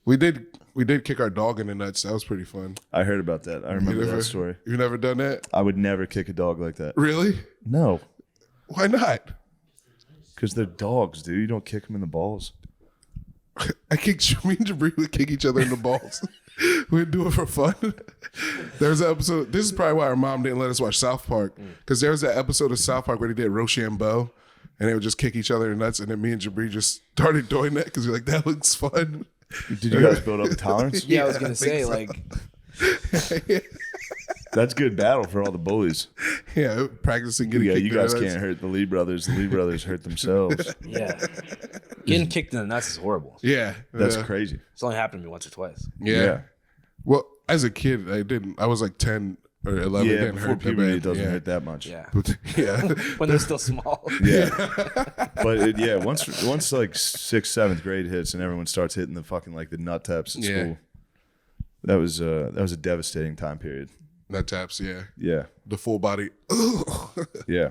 We did kick our dog in the nuts. That was pretty fun.
I heard about that. I remember that story.
You've never done that?
I would never kick a dog like that.
Really?
No,
Why not?
because they're dogs, dude. You don't kick them in the balls.
Me and Jabri would kick each other in the balls. We'd do it for fun. There's an episode. This is probably why our mom didn't let us watch South Park, because there was that episode of South Park where they did Rochambeau, and they would just kick each other in the nuts. And then me and Jabri just started doing that because we're like, that looks fun.
Did you guys build up a tolerance?
Yeah, I was
I
gonna
think
say
so.
like
That's good battle for all the bullies.
Yeah, practicing getting
Yeah,
kicked
you
in the
guys
nuts.
can't hurt the Lee brothers. The Lee brothers hurt themselves.
yeah, getting kicked in the nuts is horrible.
Yeah,
That's crazy.
It's only happened to me once or twice.
Yeah. Well, as a kid, I didn't. I was like 10 or 11. It
Yeah,
didn't
before
hurt that
puberty,
bad.
it doesn't
yeah.
hurt that much.
Yeah,
But, yeah.
when they're still small.
Yeah. But once like 6th, 7th grade hits and everyone starts hitting the fucking like the nut taps at
Yeah.
school, that was a devastating time period.
Nut taps, yeah.
Yeah.
The full body.
Yeah.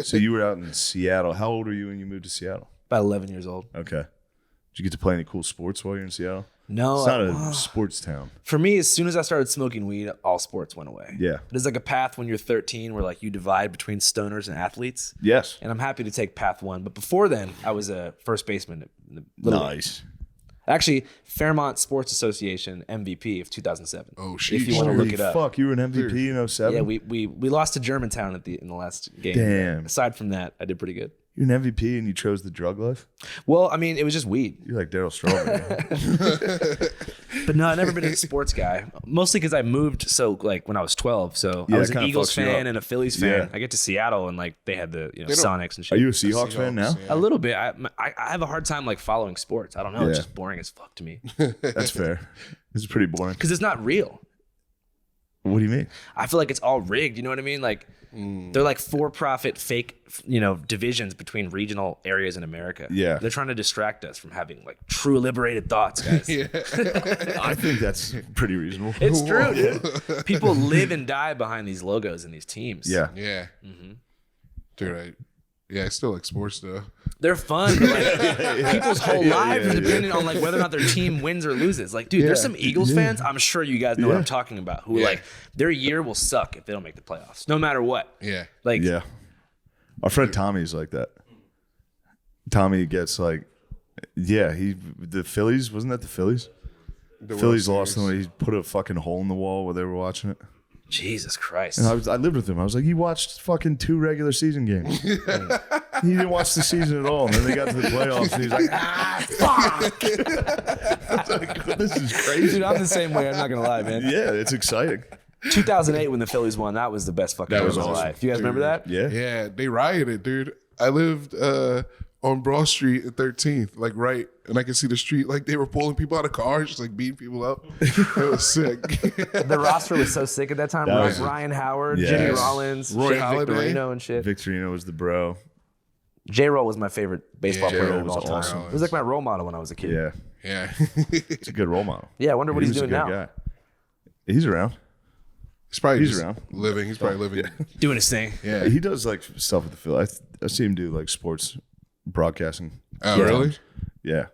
So you were out in Seattle. How old were you when you moved to Seattle?
About 11 years old.
Okay. Did you get to play any cool sports while you're in Seattle?
No,
It's not a sports town.
for me, as soon as I started smoking weed, all sports went away.
Yeah.
There's like a path when you're 13 where like you divide between stoners and athletes.
Yes.
And I'm happy to take path one. But before then, I was a first baseman. In the Little League.
Nice.
Actually, Fairmont Sports Association MVP of 2007.
Oh, shit.
If you want to
Holy
look it up.
fuck, you were an MVP in 07?
Yeah, we lost to Germantown in the last game.
Damn.
Aside from that, I did pretty good.
You're an MVP and you chose the drug life?
Well, I mean, it was just weed.
You're like Daryl Strawberry.
But no, I've never been a sports guy. Mostly because I moved when I was 12. So
Yeah,
I was
it
an
kinda
Eagles
fucks you
fan
up.
and a Phillies fan.
Yeah.
I get to Seattle and like they had the
don't-
Sonics and shit.
Are you a Seahawks fan now?
Yeah.
A little bit. I have a hard time like following sports. I don't know. It's
Yeah.
just boring as fuck to me
That's fair. This is pretty boring.
because it's not real.
What do you mean?
I feel like it's all rigged. You know what I mean? Like they're like for-profit fake, divisions between regional areas in America.
Yeah.
They're trying to distract us from having like true liberated thoughts, guys.
I think that's pretty reasonable.
It's true, dude. People live and die behind these logos and these teams.
Yeah.
Yeah. Dude, I still like sports, though.
They're fun, but like people's whole lives are dependent on like whether or not their team wins or loses. Like, dude, there's some Eagles fans. I'm sure you guys know what I'm talking about. Who like their year will suck if they don't make the playoffs, no matter what.
Yeah.
Like,
Yeah. Our friend Tommy's like that. Tommy gets like, Yeah, the Phillies, wasn't that the Phillies?
The
Phillies
World
lost
Series.
them. He put a fucking hole in the wall while they were watching it.
Jesus Christ.
And I lived with him. I was like, he watched fucking 2 regular season games. He didn't watch the season at all. And then they got to the playoffs and he's like, fuck. I was like, this is crazy.
Dude, I'm the same way. I'm not going to lie, man.
Yeah, it's exciting.
2008 when the Phillies won, that was the best fucking game of my life. You guys remember that?
Yeah.
Yeah, they rioted, dude. I lived on Broad Street at 13th, like right, and I could see the street, like they were pulling people out of cars, just like beating people up. It was sick.
The roster was so sick at that time.
That was-
Ryan Howard,
Yes.
Jimmy Rollins,
Roy
Shane
Halladay.
Victorino and shit.
Victorino was the bro.
J-Roll was my favorite baseball
Yeah,
player
J-Roll
of
was
all time.
awesome.
He was like my role model when I was a kid.
Yeah.
Yeah.
It's a good role model.
Yeah, I wonder what he's
was a
doing
good
now.
guy. He's around.
He's probably
He's
just
around.
living. He's probably living.
Doing his thing.
Yeah.
He does like stuff with the Phillies. I see him do like sports broadcasting.
Oh, really?
Yeah.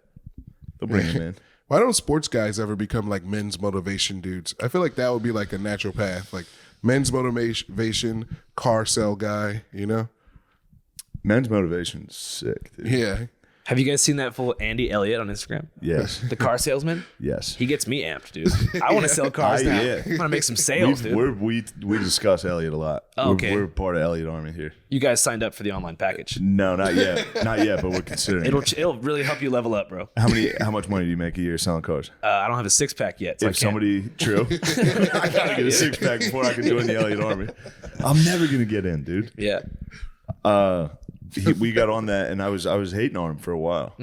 They'll bring him in.
Why don't sports guys ever become like men's motivation dudes? I feel like that would be like a natural path. Like men's motivation, car sell guy, you know?
Men's motivation is sick, dude.
Yeah.
Have you guys seen that full Andy Elliot on Instagram?
Yes.
The car salesman?
Yes.
He gets me amped, dude. I want to sell cars now.
Yeah.
I want to make some sales, dude.
We discuss Elliot a lot.
Oh, okay.
We're part of Elliot Army here.
You guys signed up for the online package.
No, not yet. Not yet, but we're considering.
It'll really help you level up, bro.
How much money do you make a year selling cars?
I don't have a 6-pack yet. So
If somebody true, I gotta get a 6-pack before I can join the Elliot Army. I'm never gonna get in, dude.
Yeah.
We got on that, and I was hating on him for a while.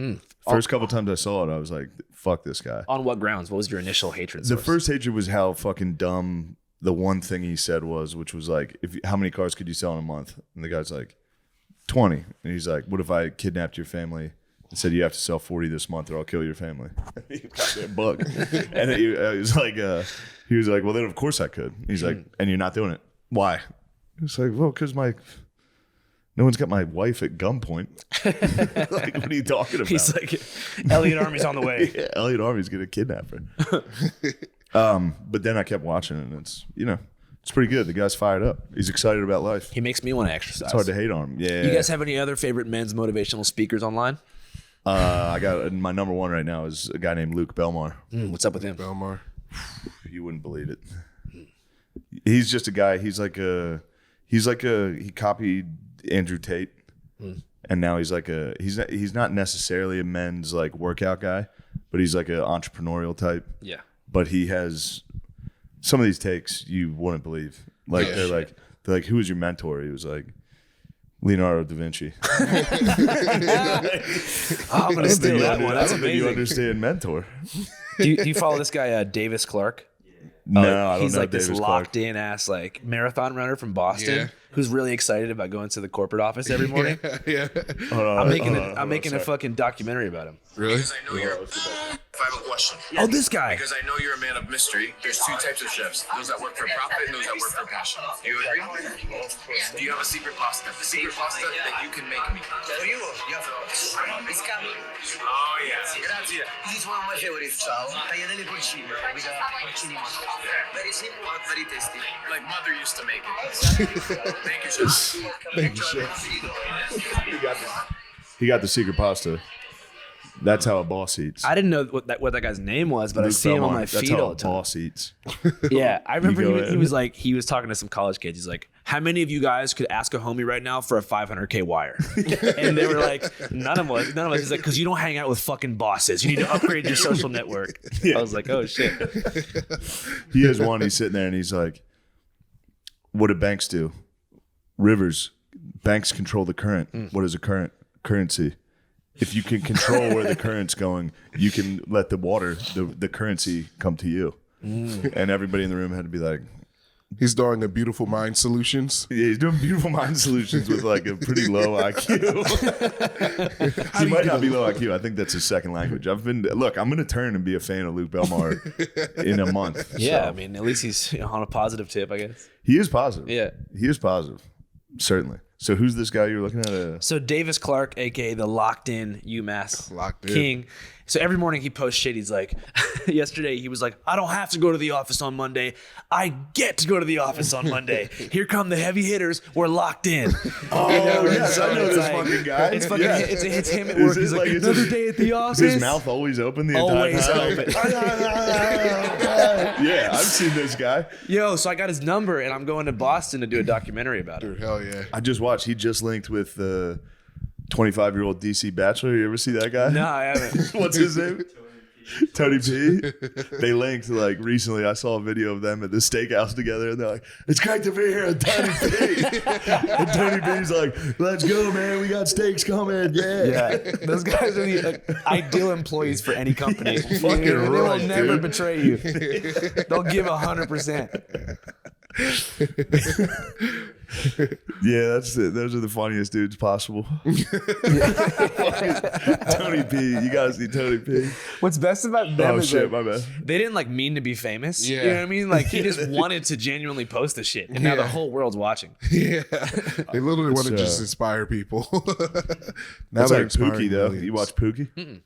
First couple times I saw it, I was like, "Fuck this guy."
On what grounds? What was your initial hatred?
The first hatred was how fucking dumb the one thing he said was, which was like, how many cars could you sell in a month? And the guy's like, 20. And he's like, what if I kidnapped your family and said you have to sell 40 this month or I'll kill your family? He got that bug. And he was like, well, then of course I could. He's like, and you're not doing it. Why? It's like, well, because no one's got my wife at gunpoint. Like, what are you talking about?
He's like, Elliot Army's on the way.
Yeah, Elliot Army's gonna kidnap her. But then I kept watching it, and it's pretty good. The guy's fired up. He's excited about life.
He makes me want to exercise.
It's hard to hate on him. Yeah.
You guys have any other favorite men's motivational speakers online?
I got my number one right now is a guy named Luke Belmar.
What's up with him?
Belmar.
You wouldn't believe it. He's just a guy. He copied Andrew Tate, and now he's not necessarily a men's like workout guy, but he's like an entrepreneurial type.
Yeah.
But he has some of these takes you wouldn't believe. Like they're like, who was your mentor? He was like, Leonardo da Vinci.
I'm gonna steal that one. That's
I don't think you
amazing.
understand mentor.
Do you follow this guy, Davis Clarke?
No, I don't
He's
know
like this
Davis
locked
Clarke.
in ass like marathon runner from Boston
Yeah.
who's really excited about going to the corporate office every morning.
Yeah.
I'm making a fucking documentary about him.
Really?
Because I know you're. I have a question.
Oh, this guy.
Because I know you're a man of mystery. There's 2 types of chefs: those that work for profit and those that work for passion. Do you agree? Do you have a secret pasta? The secret pasta that you can make me.
For you, it's coming.
Oh yeah. Grazie.
This is one of my favorites. Tagliatelle porcini. We got porcini mustard. Very simple but very tasty.
Like mother used to make it. Thank you, chef.
Thank you, chef.
He got the secret pasta. That's how a boss eats.
I didn't know what that guy's name was, but I
Luke
see him on
Belmar.
my
That's
feed
how
all
a
the time.
boss eats.
Yeah, I remember
go
he was talking to some college kids. He's like, "How many of you guys could ask a homie right now for a 500K wire?" And they were like, "None of us." He's like, "Because you don't hang out with fucking bosses. You need to upgrade your social network." I was like, "Oh shit."
He has one. He's sitting there and he's like, what do banks do? Rivers. Banks control the current. What is a current? Currency. If you can control where the current's going, you can let the water, the currency come to you. And everybody in the room had to be like,
He's doing a Beautiful Mind Solutions.
yeah, he's doing beautiful mind solutions with like a pretty low IQ. He might not be low IQ. I think that's his second language. I'm going to turn and be a fan of Luke Belmar in a month.
Yeah,
So,
I mean, at least he's on a positive tip, I guess.
he is positive.
Yeah.
He is positive. Certainly. So who's this guy you're looking at?
So Davis Clarke, aka the locked in UMass
Locked in.
king, So every morning he posts shit. He's like, yesterday he was like, I don't have to go to the office on Monday. I get to go to the office on Monday. Here come the heavy hitters. We're locked in.
Oh, yes, I know this fucking guy.
It's fucking,
Yeah.
it's him at work. He's like, another day at the office.
Is his mouth always open the entire
Always
time?
open.
Yeah, I've seen this guy.
Yo, so I got his number and I'm going to Boston to do a documentary about it.
Dude, hell yeah.
I just watched. He just linked with the 25-year-old DC Bachelor. You ever see that guy?
No, I haven't.
What's his name? Tony P. They linked like recently. I saw a video of them at the steakhouse together, and they're like, "It's great to be here." And Tony P. And Tony P's like, "Let's go, man. We got steaks coming." Yeah.
Those guys are the ideal employees for any company.
Fucking
They will
right,
never
dude.
betray you. They'll give 100%.
Yeah, that's it. Those are the funniest dudes possible. Tony P. You gotta see Tony P.
What's best about them
Oh
is
shit,
like,
my bad.
they didn't like mean to be famous.
Yeah.
You know what I mean? Like he just wanted to genuinely post this shit, and now the
Yeah.
whole world's watching.
Yeah. They literally want to just inspire people. Now
That's
they're
like
inspiring
Pookie though.
millions.
You watch Pookie?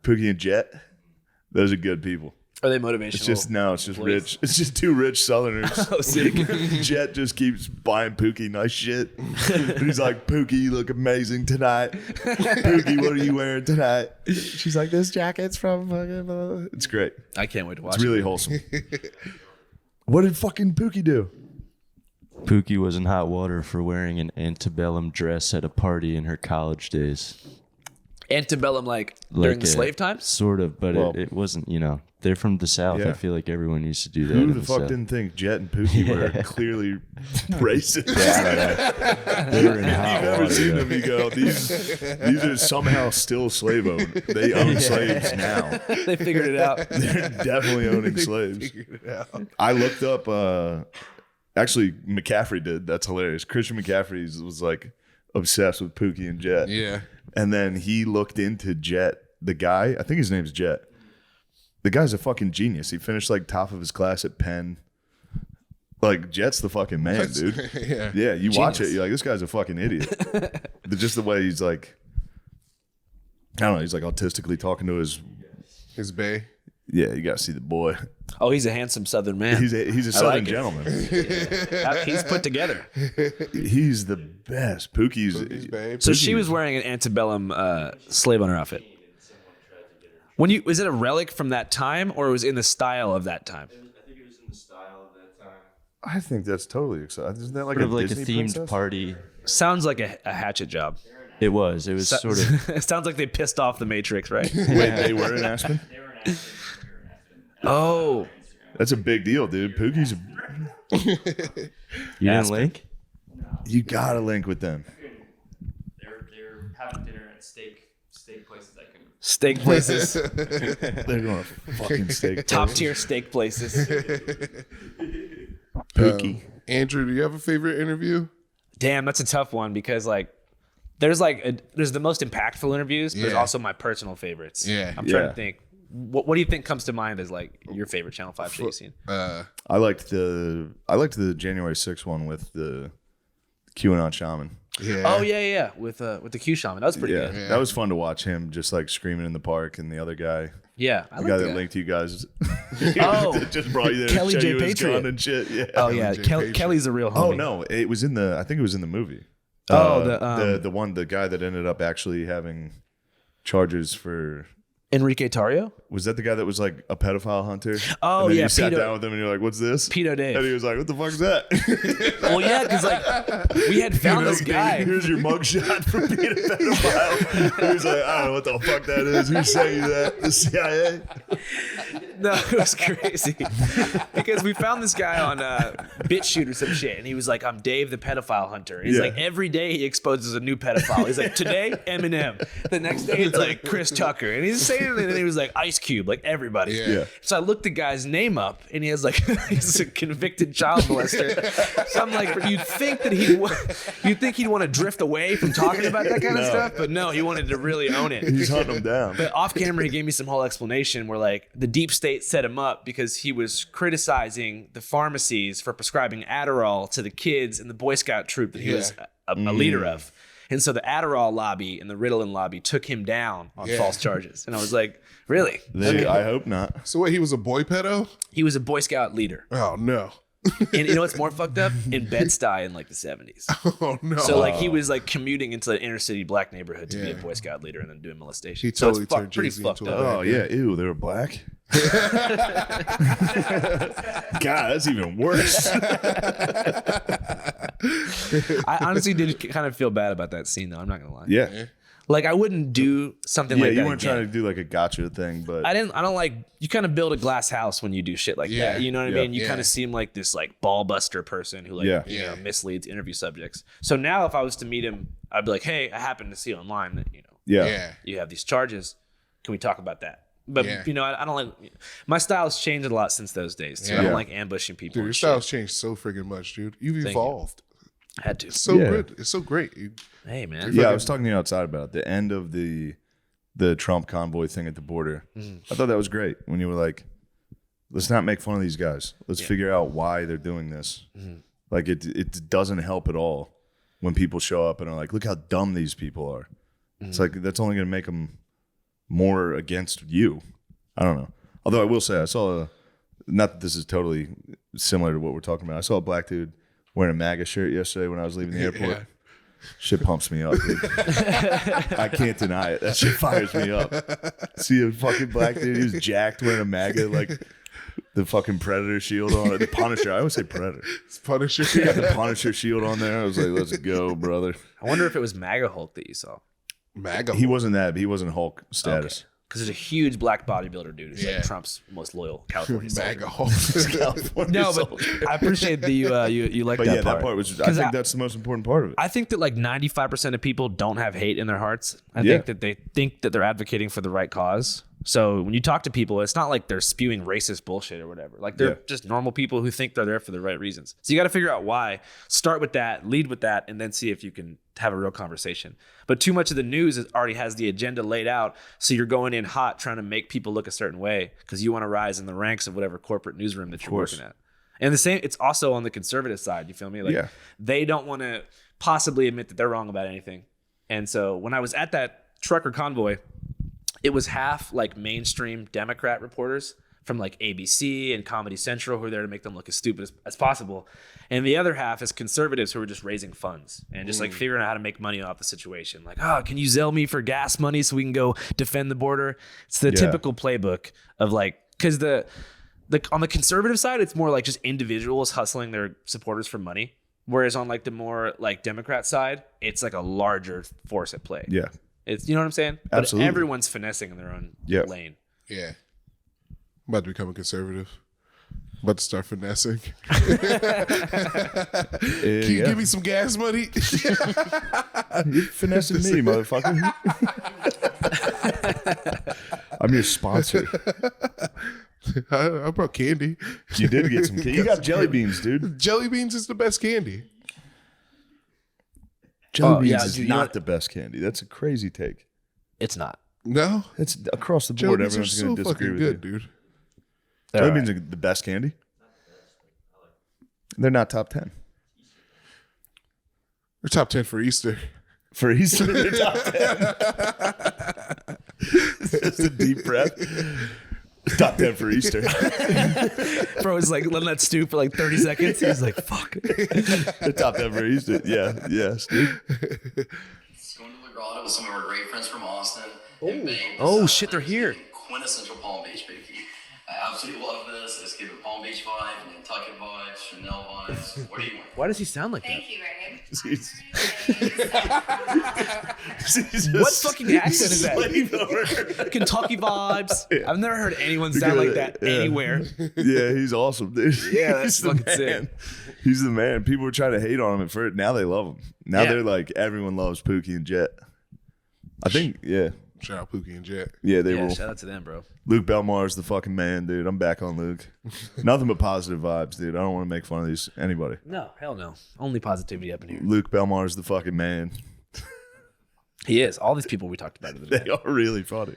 Pookie and Jet. Those are good people.
Are they motivational?
It's just it's just
employees?
rich. It's just two rich Southerners.
Oh, sick.
Jet just keeps buying Pookie nice shit. And he's like, "Pookie, you look amazing tonight. Pookie, what are you wearing tonight?" She's like, "This jacket's from fucking." It's great.
I can't wait to watch
It's really wholesome. What did fucking Pookie do?
Pookie was in hot water for wearing an antebellum dress at a party in her college days.
Antebellum, like during the slave times?
Sort of, but
Well-
it wasn't, they're from the South.
Yeah.
I feel like everyone used to do that.
Who
in
the fuck
South.
didn't think Jet and Pookie were clearly racist?
They were in hot
You've never
water.
seen
yeah.
them. You go, these are somehow still slave owned. They own slaves now.
They figured it out.
They're definitely owning slaves. I looked up. Actually, McCaffrey did. That's hilarious. Christian McCaffrey was like obsessed with Pookie and Jet.
Yeah.
And then he looked into Jet. The guy, I think his name's Jet. The guy's a fucking genius. He finished like top of his class at Penn. Like Jet's the fucking man, dude.
Yeah.
Yeah, you watch it, you're like, this guy's a fucking idiot. Just the way he's like, I don't know, he's like autistically talking to his.
His bae.
Yeah, you gotta see the boy.
Oh, he's a handsome Southern man.
He's a Southern
like it.
gentleman.
He's put together.
He's the best. Pookie's.
His bae.
So she was wearing an antebellum slave owner outfit. Was it a relic from that time, or it was in the style of that time?
I think it was in the style of that time.
I think that's totally exciting. Isn't that like
Sort of like
Disney
a themed
princess?
party.
Sounds like a hatchet job.
It was sort of.
It sounds like they pissed off the Matrix, right?
Wait, they were in Aspen?
Oh,
That's a big deal, dude. Pookie's.
You didn't link?
You gotta link with them.
They're having dinner at steak places I can.
steak places,
They're going to fucking steak.
top tier steak places.
Pookie.
Andrew, do you have a favorite interview?
Damn, that's a tough one because there's the most impactful interviews, but there's
Yeah.
also my personal favorites.
Yeah.
I'm trying
Yeah.
to think. What do you think comes to mind as like your favorite Channel 5 show you've seen?
I liked the January 6th one with the QAnon shaman.
Yeah.
Oh yeah, with the Q shaman. That was pretty
Yeah,
good.
that was fun to watch him just like screaming in the park, and the other guy,
Yeah, I
the
like
guy
the
that
guy.
linked you guys,
Oh,
that just brought you there
Kelly
to show
J.
you his
Patriot.
gun and shit. Yeah.
Oh yeah,
J. Patriot.
Kelly's a real homie.
Oh no, it was in the. I think it was in the movie.
Oh,
the guy that ended up actually having charges for.
Enrique Tarrio.
Was that the guy that was like a pedophile hunter?
Oh,
and then
yeah,
you sat
pedo-
down with him and you're like, "What's this?"
Pedo Dave.
And he was like, "What the fuck is that?"
Well, yeah, because like we had found this guy.
Here's your mugshot for being a pedophile. And he's like, "I don't know what the fuck that is. Who's saying that? The CIA?"
No, it was crazy because we found this guy on BitChute or some shit, and he was like, "I'm Dave the pedophile hunter." He's
Yeah.
like, every day he exposes a new pedophile. He's like, today Eminem, the next day it's like Chris Tucker, and he's saying it, and then he was like Ice Cube, like everybody.
Yeah.
So I looked the guy's name up, and he has like he's a convicted child molester. So I'm like, you'd think he'd want to drift away from talking about that kind of
No.
stuff, but no, he wanted to really own it.
He's hunting him down.
But off camera, he gave me some whole explanation where like the deep state set him up because he was criticizing the pharmacies for prescribing Adderall to the kids in the Boy Scout troop that he was a leader of. And so the Adderall lobby and the Ritalin lobby took him down on false charges. And I was like, really?
I hope not.
So wait, he was a boy pedo?
He was a Boy Scout leader.
Oh no.
And you know what's more fucked up? In Bed-Stuy in like the 70s.
Oh no.
So like he was like commuting into an inner city black neighborhood to be a Boy Scout leader and then doing molestation.
He totally
it's
turned
pretty
Jay-Z
fucked
into a
up.
Oh yeah, ew, they were black. God, that's even worse.
I honestly did kind of feel bad about that scene though. I'm not gonna lie.
Yeah.
Like I wouldn't do something like that.
Yeah, you weren't
again.
trying to do like a gotcha thing, but
I don't like, you kind of build a glass house when you do shit like that. You know what I mean? You kind of seem like this like ball buster person who like, you know, misleads interview subjects. So now if I was to meet him, I'd be like, hey, I happened to see online that, you know, you have these charges. Can we talk about that? But you know, I don't like, my style's changed a lot since those days too. I don't like ambushing people.
Dude, your style's changed so friggin' much, dude. You've evolved.
Had to.
It's so good. It's so great.
Hey man.
Yeah, I was talking to you outside about it. The end of the Trump convoy thing at the border. I thought that was great when you were like, let's not make fun of these guys. Let's figure out why they're doing this. Like it doesn't help at all when people show up and are like, look how dumb these people are. It's like, that's only going to make them more against you. I don't know. Although I will say, I saw not that this is totally similar to what we're talking about. I saw a black dude wearing a MAGA shirt yesterday when I was leaving the airport. Shit pumps me up, dude. I can't deny it. That shit fires me up. See a fucking black dude, he was jacked wearing a MAGA, like the fucking Predator shield on it. The Punisher. I always say Predator.
It's Punisher.
Yeah, the Punisher shield on there. I was like, let's go, brother.
I wonder if it was MAGA Hulk that you saw.
MAGA
He wasn't that, but he wasn't Hulk status.
Okay. Because there's a huge black bodybuilder dude who's like Trump's most loyal California
MAGA
soldier.
Hulk.
No, but I appreciate that you like
But
that
yeah,
part.
that part was, I think that's the most important part of it.
I think that like 95% of people don't have hate in their hearts. I think that they think that they're advocating for the right cause. So when you talk to people, it's not like they're spewing racist bullshit or whatever. Like they're just normal people who think they're there for the right reasons. So you got to figure out why. Start with that, lead with that, and then see if you can have a real conversation. But too much of the news already has the agenda laid out. So you're going in hot trying to make people look a certain way because you want to rise in the ranks of whatever corporate newsroom that you're working at. And the same, it's also on the conservative side. You feel me? Like they don't want to possibly admit that they're wrong about anything. And so when I was at that trucker convoy, it was half like mainstream Democrat reporters from like ABC and Comedy Central who are there to make them look as stupid as possible. And the other half is conservatives who are just raising funds and just like figuring out how to make money off the situation. Like, oh, can you Zelle me for gas money so we can go defend the border? It's the typical playbook of like, because the on the conservative side, it's more like just individuals hustling their supporters for money. Whereas on like the more like Democrat side, it's like a larger force at play.
Yeah.
It's, you know what I'm saying? But
Absolutely.
everyone's finessing in their own lane.
Yeah. I'm about to become a conservative. About to start finessing. Can you give me some gas money?
You're finessing me, motherfucker. I'm your sponsor.
I brought candy.
You did get some candy. You got jelly beans, dude.
Jelly beans is the best candy.
Jelly beans is not the best candy. That's a crazy take.
It's not.
No?
It's across the
Jelly
board.
beans are
Everyone's going
so
to disagree
fucking
with
good,
you.
dude.
Jelly beans are the best candy? They're not top 10.
They're top 10 for Easter.
For Easter, they're top 10. It's just a deep breath. Top 10 for Easter.
Bro was like letting that stew for like 30 seconds. He was like, fuck.
The top 10 for Easter. Yeah, yes, dude.
Going to the grotto with some of our great friends from Austin.
Oh, shit, they're here.
Quintessential Palm Beach, baby. I absolutely love this. It's giving Palm Beach vibe, Nantucket vibes, Chanel vibes. What do you want?
Why does he sound like that?
Thank you, babe.
What fucking accent is that? Kentucky vibes. I've never heard anyone sound like that anywhere.
Yeah, he's awesome, dude.
Yeah, that's
He's the
fucking sick.
man. He's the man. People were trying to hate on him at first. Now they love him. Now they're like, everyone loves Pookie and Jet. I think,
Shout out Pookie and Jet.
Yeah, they will.
Shout out to them, bro.
Luke Belmar's the fucking man, dude. I'm back on Luke. Nothing but positive vibes, dude. I don't want to make fun of these anybody.
No, hell no. Only positivity up in here.
Luke Belmar's the fucking man.
He is. All these people we talked about today.
They are really funny.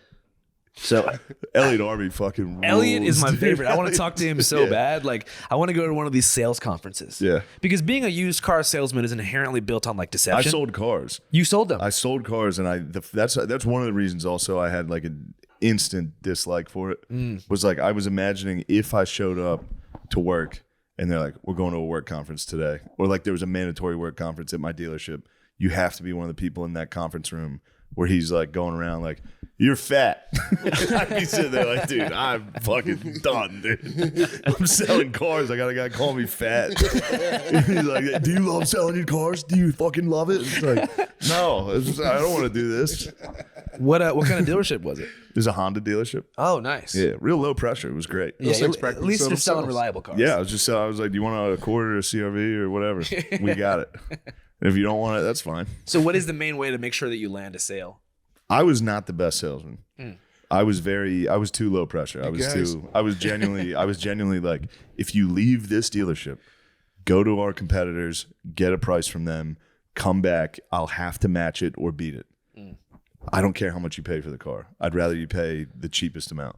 So
Elliot Army fucking
Elliot
rules,
is my
dude.
favorite. I want to
Elliot-
talk to him so
Yeah.
bad. Like, I want to go to one of these sales conferences.
Yeah.
Because being a used car salesman is inherently built on like
I
deception.
sold cars.
You sold them.
I sold cars, and that's one of the reasons also I had like an instant dislike for it. Was like I was imagining if I showed up to work and they're like, we're going to a work conference today, or like there was a mandatory work conference at my dealership, you have to be one of the people in that conference room where he's like going around like, you're fat. I'd be sitting there like, dude, I'm fucking done, dude. I'm selling cars. I got a guy call me fat. He's like, do you love selling your cars? Do you fucking love it? It's like, no, I don't want to do this.
What kind of dealership was it?
There's a Honda dealership.
Oh, nice.
Yeah, real low pressure. It was great.
Yeah,
things
at
practically
least
sell
they're selling
themselves.
reliable cars.
Yeah, I was like, do you want a Accord or a CRV or whatever? We got it. And if you don't want it, that's fine.
So what is the main way to make sure that you land a sale?
I was not the best salesman. I was too low pressure. I was genuinely like, if you leave this dealership, go to our competitors, get a price from them, come back, I'll have to match it or beat it. I don't care how much you pay for the car. I'd rather you pay the cheapest amount.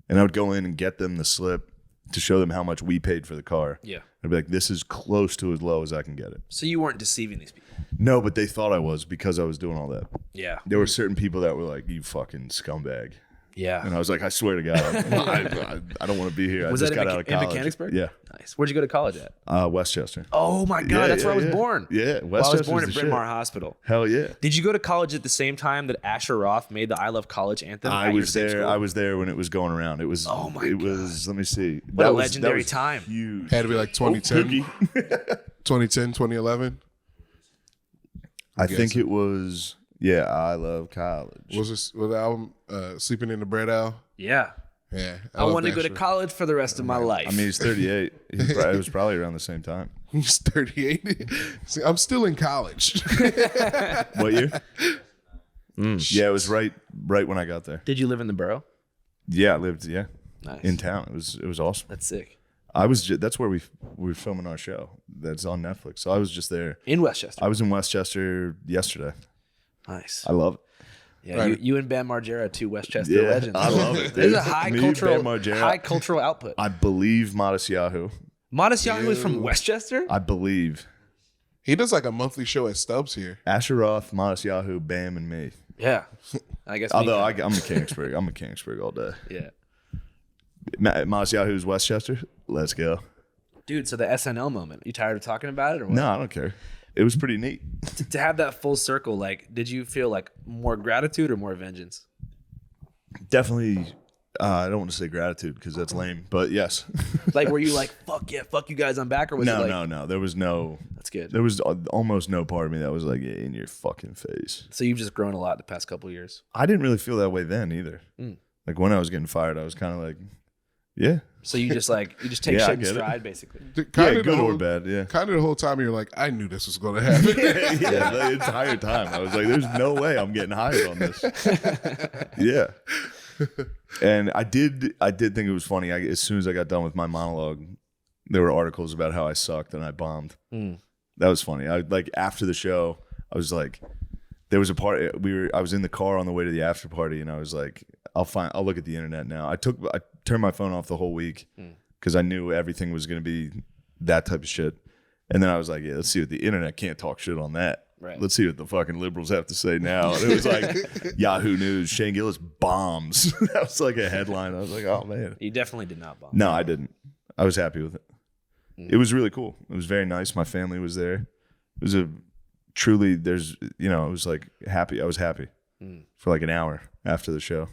And I would go in and get them the slip to show them how much we paid for the car.
Yeah.
I'd be like, this is close to as low as I can get it.
So you weren't deceiving these people.
No, but they thought I was because I was doing all that.
Yeah.
There were certain people that were like, you fucking scumbag.
Yeah.
And I was like, I swear to God, I don't want to be here.
Was
I just
that
got out of
in
college.
Mechanicsburg?
Yeah.
Nice. Where'd you go to college at?
Westchester.
Oh my God, that's where I was born.
Yeah,
Well, I was
Westchester's
born at
the
Bryn
shit.
Mawr Hospital.
Hell yeah.
Did you go to college at the same time that Asher Roth made the I Love College anthem?
I
at your
was
same
there.
school?
I was there when it was going around. It was.
Oh my
It
God.
was. Let me see.
What a
That was
legendary time.
Huge.
Had to be like 2010, 2010, 2011.
I think it was. Yeah, I Love College.
Was the album Sleeping in the Bread Owl?
Yeah.
Yeah.
I
love
want to
that
go to
shit.
college for the rest of my life.
I mean, he's 38. It was probably around the same time.
He's 38. See, I'm still in college.
What year? Yeah, it was right when I got there.
Did you live in the borough?
Yeah, I lived. Yeah,
Nice.
in town. It was awesome.
That's sick.
That's where we were filming our show. That's on Netflix. So I was just there.
In Westchester.
I was in Westchester yesterday.
Nice.
I love it.
Yeah,
Right.
you and Bam Margera, two Westchester
Yeah,
legends.
I love it,
There's
dude.
a high
Me,
cultural,
Bam Margera.
high cultural output.
I believe Modest Yahoo.
Modest Yahoo is from Westchester?
I believe
He does like a monthly show at Stubbs here.
Asher Roth, Modest Yahoo, Bam, and me.
Yeah. I guess.
Although I'm Mechanicsburg. I'm Mechanicsburg all day.
Yeah.
Modest Yahoo's Westchester. Let's go.
Dude, so the SNL moment, you tired of talking about it or what?
No, I don't care. It was pretty neat.
To have that full circle, like, did you feel like more gratitude or more vengeance?
Definitely. I don't want to say gratitude because that's lame, but yes.
Like, were you like, fuck yeah, fuck you guys, I'm back? Or was it like,
No. There was no.
That's good.
There was almost no part of me that was like in your fucking face.
So you've just grown a lot the past couple of years.
I didn't really feel that way then either. Like when I was getting fired, I was kind of like, yeah.
So you just take
Yeah, I
shit in
get it.
stride, basically.
Kinda
Yeah,
the
good
whole-
or bad, yeah.
Kind of the whole time you're like, I knew this was going to happen.
Yeah, the entire time. I was like, there's no way I'm getting hired on this. Yeah. And I did think it was funny. As soon as I got done with my monologue, there were articles about how I sucked and I bombed. That was funny. After the show, I was like, there was a part I was in the car on the way to the after party and I was like, I'll look at the internet now. I turned my phone off the whole week because I knew everything was going to be that type of shit. And then I was like, yeah, let's see what the internet can't talk shit on that.
Right.
Let's see what the fucking liberals have to say now. And it was like Yahoo News, Shane Gillis bombs. That was like a headline. I was like, oh man.
You definitely did not bomb.
No, I didn't. I was happy with it. It was really cool. It was very nice. My family was there. It was it was like happy. I was happy for like an hour after the show.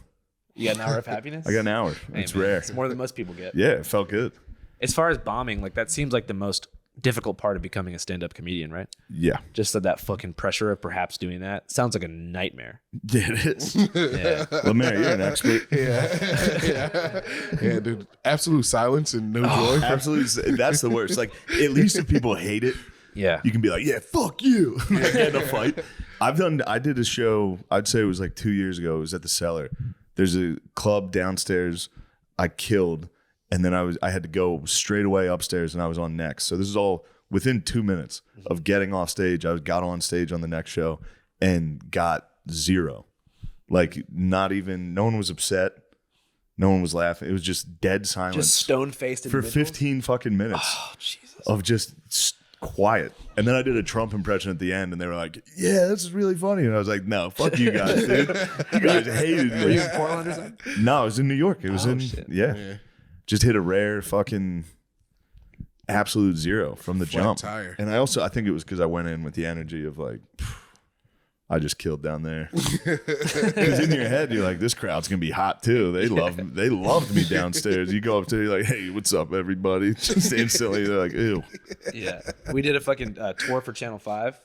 You got an hour of happiness?
I got an hour.
Hey,
It's
man,
rare.
It's more than most people get.
Yeah, it felt good.
As far as bombing, like that seems like the most difficult part of becoming a stand-up comedian, right?
Yeah.
Just that fucking pressure of perhaps doing that sounds like a nightmare.
Yeah, it is.
Yeah.
Lemaire, you're an expert.
Yeah, dude. Absolute silence and no joy.
Absolutely. That's the worst. Like, at least if people hate it,
Yeah.
you can be like, yeah, fuck you. Like, get in a fight. I did a show, I'd say it was like 2 years ago. It was at the Cellar. There's a club downstairs I killed. And then I had to go straight away upstairs and I was on next. So this is all within 2 minutes of getting off stage. I got on stage on the next show and got zero. Like no one was upset. No one was laughing. It was just dead silence.
Just stone-faced
for
individuals?
15 fucking minutes.
Oh, Jesus.
Of just quiet. And then I did a Trump impression at the end, and they were like, yeah, this is really funny. And I was like, no, fuck you guys, dude. You guys hated me.
Were you in Portland or something?
No, I was in New York. It was yeah. Just hit a rare fucking absolute zero from the jump.
Tire.
And I think it was because I went in with the energy of like, I just killed down there. Because in your head, you're like, this crowd's gonna be hot too. They loved me downstairs. You go up to, you're like, hey, what's up, everybody? Just instantly, they're like, ew.
Yeah, we did a fucking tour for Channel 5,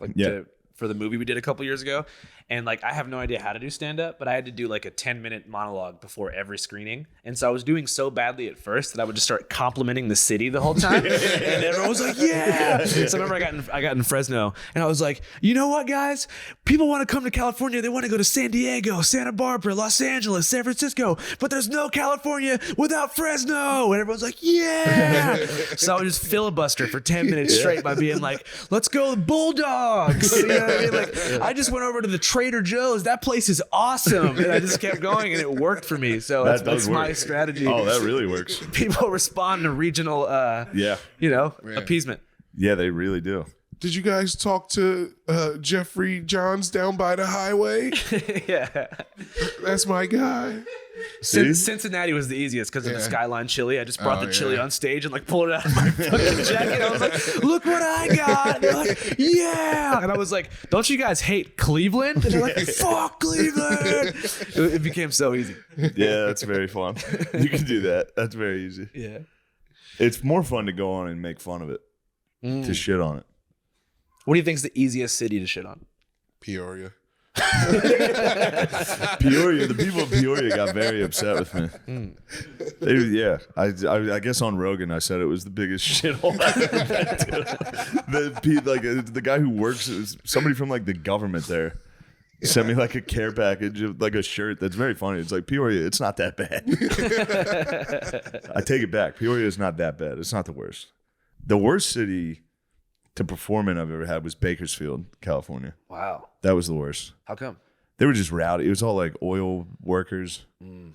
for the movie we did a couple years ago, and like I have no idea how to do stand up, but I had to do like a 10-minute monologue before every screening, and so I was doing so badly at first that I would just start complimenting the city the whole time, and everyone was like, yeah. So I remember I got in Fresno, and I was like, you know what, guys, people want to come to California, they want to go to San Diego, Santa Barbara, Los Angeles, San Francisco, but there's no California without Fresno, and everyone's like, yeah. So I would just filibuster for 10 minutes straight by being like, let's go Bulldogs. You know what I mean? Like, I just went over to the Trader Joe's. That place is awesome. And I just kept going, and it worked for me. So that's my strategy.
Oh, that really works.
People respond to regional, appeasement.
Yeah, they really do.
Did you guys talk to Jeffrey Johns down by the highway?
Yeah.
That's my guy.
Cincinnati was the easiest because of the Skyline chili. I just brought the chili on stage and like pulled it out of my fucking jacket. I was like, look what I got. And they're like, yeah. And I was like, don't you guys hate Cleveland? And they're like, fuck Cleveland. It became so easy.
Yeah, that's very fun. You can do that. That's very easy.
Yeah.
It's more fun to go on and make fun of it, to shit on it.
What do you think is the easiest city to shit on?
Peoria.
Peoria, the people of Peoria got very upset with me. I guess on Rogan I said it was the biggest shithole I've ever been to. The guy who works, somebody from like the government there, sent me like a care package of like a shirt that's very funny. It's like, Peoria, it's not that bad. I take it back. Peoria is not that bad. It's not the worst. The worst city to perform in I've ever had was Bakersfield, California.
Wow.
That was the worst.
How come?
They were just rowdy. It was all like oil workers,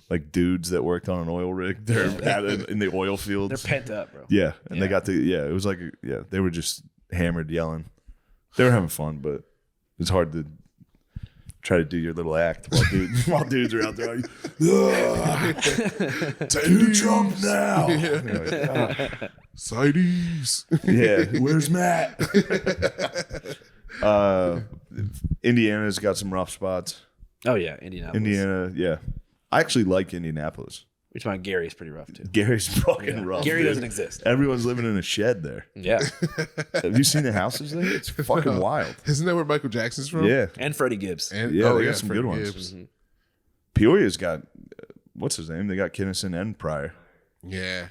like dudes that worked on an oil rig. They're in the oil fields.
They're pent up, bro.
Yeah. And they got it was like, they were just hammered yelling. They were having fun, but it's hard to try to do your little act while dudes are out there like, do Trump now.
Sideys.
Yeah, where's Matt? Indiana's got some rough spots.
Oh yeah, Indianapolis.
Indiana, yeah. I actually like Indianapolis.
Which one? Gary's pretty rough too.
Gary's fucking rough.
Gary
dude.
doesn't exist.
Everyone's living in a shed there.
Yeah.
Have you seen the houses there? It's fucking wild.
Isn't that where Michael Jackson's from?
Yeah.
And Freddie Gibbs.
And,
they got some good ones.
Gibbs.
Peoria's got, what's his name? They got Kinnison and Pryor.
Yeah.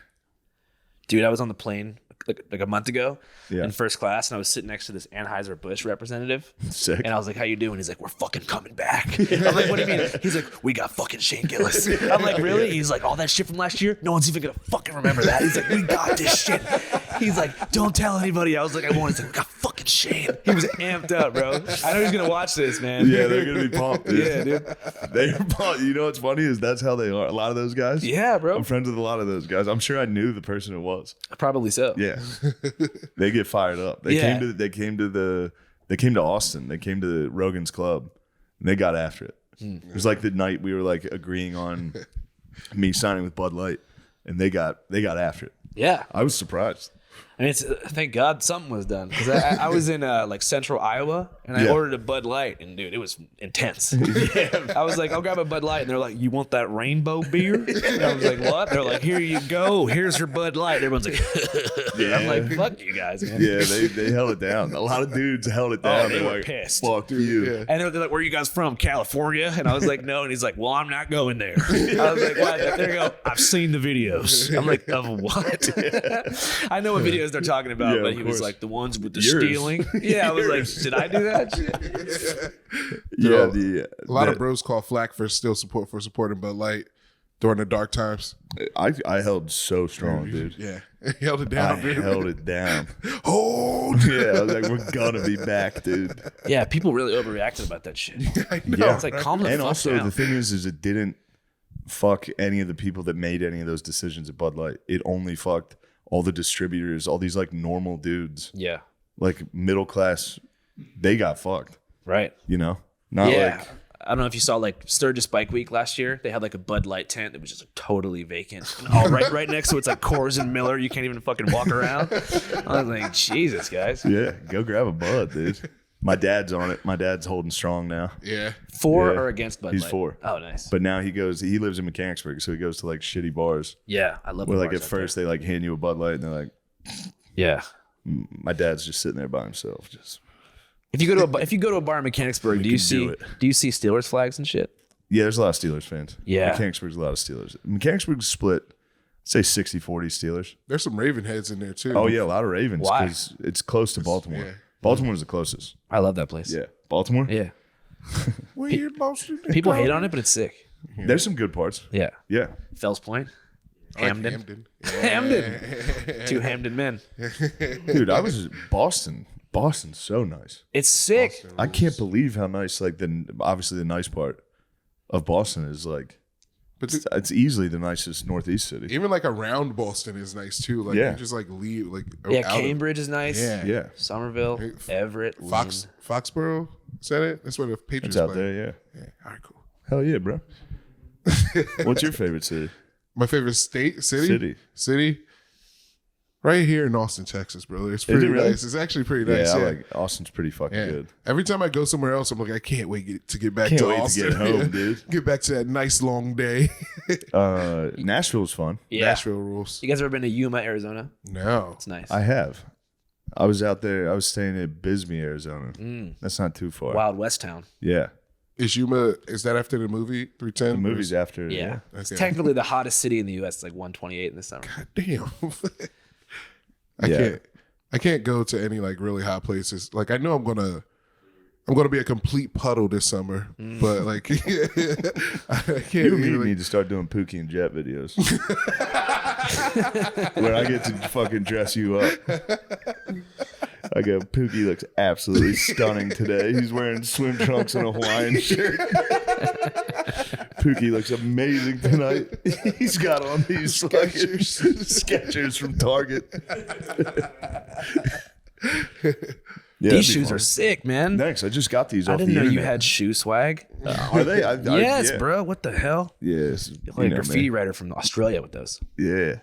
Dude, I was on the plane like a month ago
Yeah.
in first class, and I was sitting next to this Anheuser-Busch representative.
Sick.
And I was like, how you doing? He's like, we're fucking coming back. I'm like, what do you mean? He's like, we got fucking Shane Gillis. I'm like, really? He's like, all that shit from last year? No one's even gonna fucking remember that. He's like, we got this shit. He's like, don't tell anybody. I was like, I won't. He's like, we got fucking Shane. He was amped up, bro. I know he's gonna watch this, man.
Yeah, they're gonna be pumped, dude.
Yeah, dude.
They're pumped. You know what's funny is that's how they are. A lot of those guys.
Yeah, bro.
I'm friends with a lot of those guys. I'm sure I knew the person it was.
Probably so.
Yeah. They get fired up. They came to Austin. They came to Rogan's Club and they got after it. It was like the night we were like agreeing on me signing with Bud Light, and they got after it.
Yeah.
I was surprised.
I mean, thank God something was done, because I was in like central Iowa, and I ordered a Bud Light, and dude, it was intense. I was like, I'll grab a Bud Light, and they're like, you want that rainbow beer? And I was like, what? They're like, here you go, here's your Bud Light. And everyone's like, I'm like, fuck you guys, man.
Yeah, they held it down. A lot of dudes held it down.
They were
like,
pissed.
Fuck you.
Yeah.
And they're like, where are you guys from? California? And I was like, no. And he's like, well, I'm not going there. I was like, what? There you go. I've seen the videos. I'm like, of what? I know what videos they're talking about,
Yeah,
but
of
he was
course.
like, the ones with the
Yours.
stealing. Yeah, I was like, did I do that?
Yeah,
A lot of bros call flack for supporting Bud Light during the dark times.
I held so strong, dude.
Yeah. He held it down,
I
dude.
held it down.
Hold.
Yeah, I was like, we're gonna be back, dude.
Yeah, people really overreacted about that shit.
I know.
Yeah.
It's like, calm the
And
fuck
also
down.
the thing is it didn't fuck any of the people that made any of those decisions at Bud Light. It only fucked all the distributors, all these like normal dudes.
Yeah.
Like middle class, they got fucked.
Right.
You know? Not like
I don't know if you saw like Sturgis Bike Week last year. They had like a Bud Light tent that was just totally vacant. And all right next to it's like Coors and Miller. You can't even fucking walk around. I was like, Jesus, guys.
yeah, go grab a Bud, dude. My dad's on it. My dad's holding strong now.
Yeah.
For
Yeah.
or against Bud Light?
He's for.
Oh, nice.
But now he lives in Mechanicsburg, so he goes to like shitty bars.
Yeah, I love
Where
the
like
bars
at
out
first they like hand you a Bud Light and they're like,
there. Yeah.
my dad's just sitting there by himself. Just
If you go to a bar in Mechanicsburg, do you see Steelers flags and shit?
yeah, there's a lot of Steelers fans.
Yeah.
Mechanicsburg's a lot of Steelers. Mechanicsburg's split, say 60-40 Steelers.
There's some Raven heads in there too.
Oh yeah, a lot of Ravens
Why?
because it's close to Baltimore.
Yeah.
Baltimore's the closest.
I love that place.
Yeah, Baltimore.
Yeah.
Weird Boston.
People hate on it, but it's sick.
There's some good parts.
Yeah.
Yeah,
Fells Point.
I like
Hamden.
Hamden.
Hamden. Two Hamden men.
dude, I was Boston. Boston's so nice.
It's sick.
I can't believe how nice. Like obviously the nice part of Boston is like,
But
it's easily the nicest Northeast city.
even like around Boston is nice too. Like
Yeah.
you just like leave like
Yeah,
out of-
Cambridge is nice.
Yeah.
Yeah,
Somerville, Everett,
Foxborough. Is that it? That's where the Patriots
it's out
play.
there. Yeah,
Yeah. All right, cool.
hell yeah, bro. What's your favorite city?
My favorite city. Right here in Austin, Texas, brother. It's pretty
really?
nice. It's actually pretty nice.
Yeah,
Yeah.
I like Austin's pretty fucking
Yeah.
good.
Every time I go somewhere else, I'm like, I can't wait to get back
Can't
to
wait to
Austin.
get home, dude.
Get back to that nice long day.
Nashville's fun.
Yeah.
Nashville rules.
You guys ever been to Yuma, Arizona?
No.
It's nice.
I have. I was out there. I was staying in Bisbee, Arizona. That's not too far.
Wild West Town.
Yeah,
Is Yuma, is that after the movie 310?
the movie's after.
Yeah. It's
Okay.
technically the hottest city in the U.S. It's like 128 in the summer.
Damn.
Yeah.
I can't go to any like really hot places. Like I know I'm gonna be a complete puddle this summer, but like I can't.
You and me
really-
need to start doing Pookie and Jet videos. Where I get to fucking dress you up. I go, Pookie looks absolutely stunning today. He's wearing swim trunks and a Hawaiian shirt. Pookie looks amazing tonight. He's got on these fucking Skechers from Target. Yeah,
These shoes are sick, man.
Thanks. I just got these
I
off
didn't
the
know you
internet.
had shoe swag.
Are they?
Yes,
yeah.
bro. What the hell?
Yes.
You're like a graffiti writer from Australia with those.
Yeah.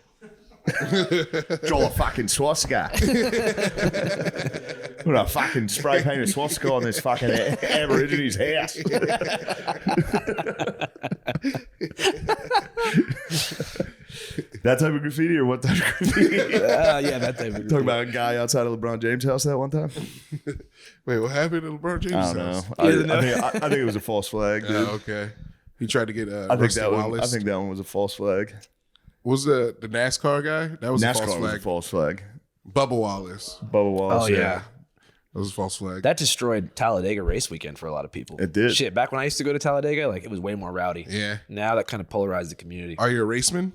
Draw a fucking swastika. I'm gonna fucking spray paint a swastika on this fucking Aborigines house. That type of graffiti or what type of graffiti?
Yeah, that type of
Talking
graffiti.
about a guy outside of LeBron James' house that one time?
Wait, what happened to LeBron James'
I don't
house?
know. I think it was a false flag, dude.
Oh, okay. He tried to get
I think
Rusty
that
Wallace.
one was a false flag.
Was the NASCAR guy? That was a false
NASCAR was
flag.
a false flag.
Bubba Wallace.
Bubba Wallace.
Oh, yeah.
That was a false flag.
That destroyed Talladega race weekend for a lot of people.
It did.
Shit, back when I used to go to Talladega, like it was way more rowdy.
Yeah.
Now that kind of polarized the community.
Are you a raceman?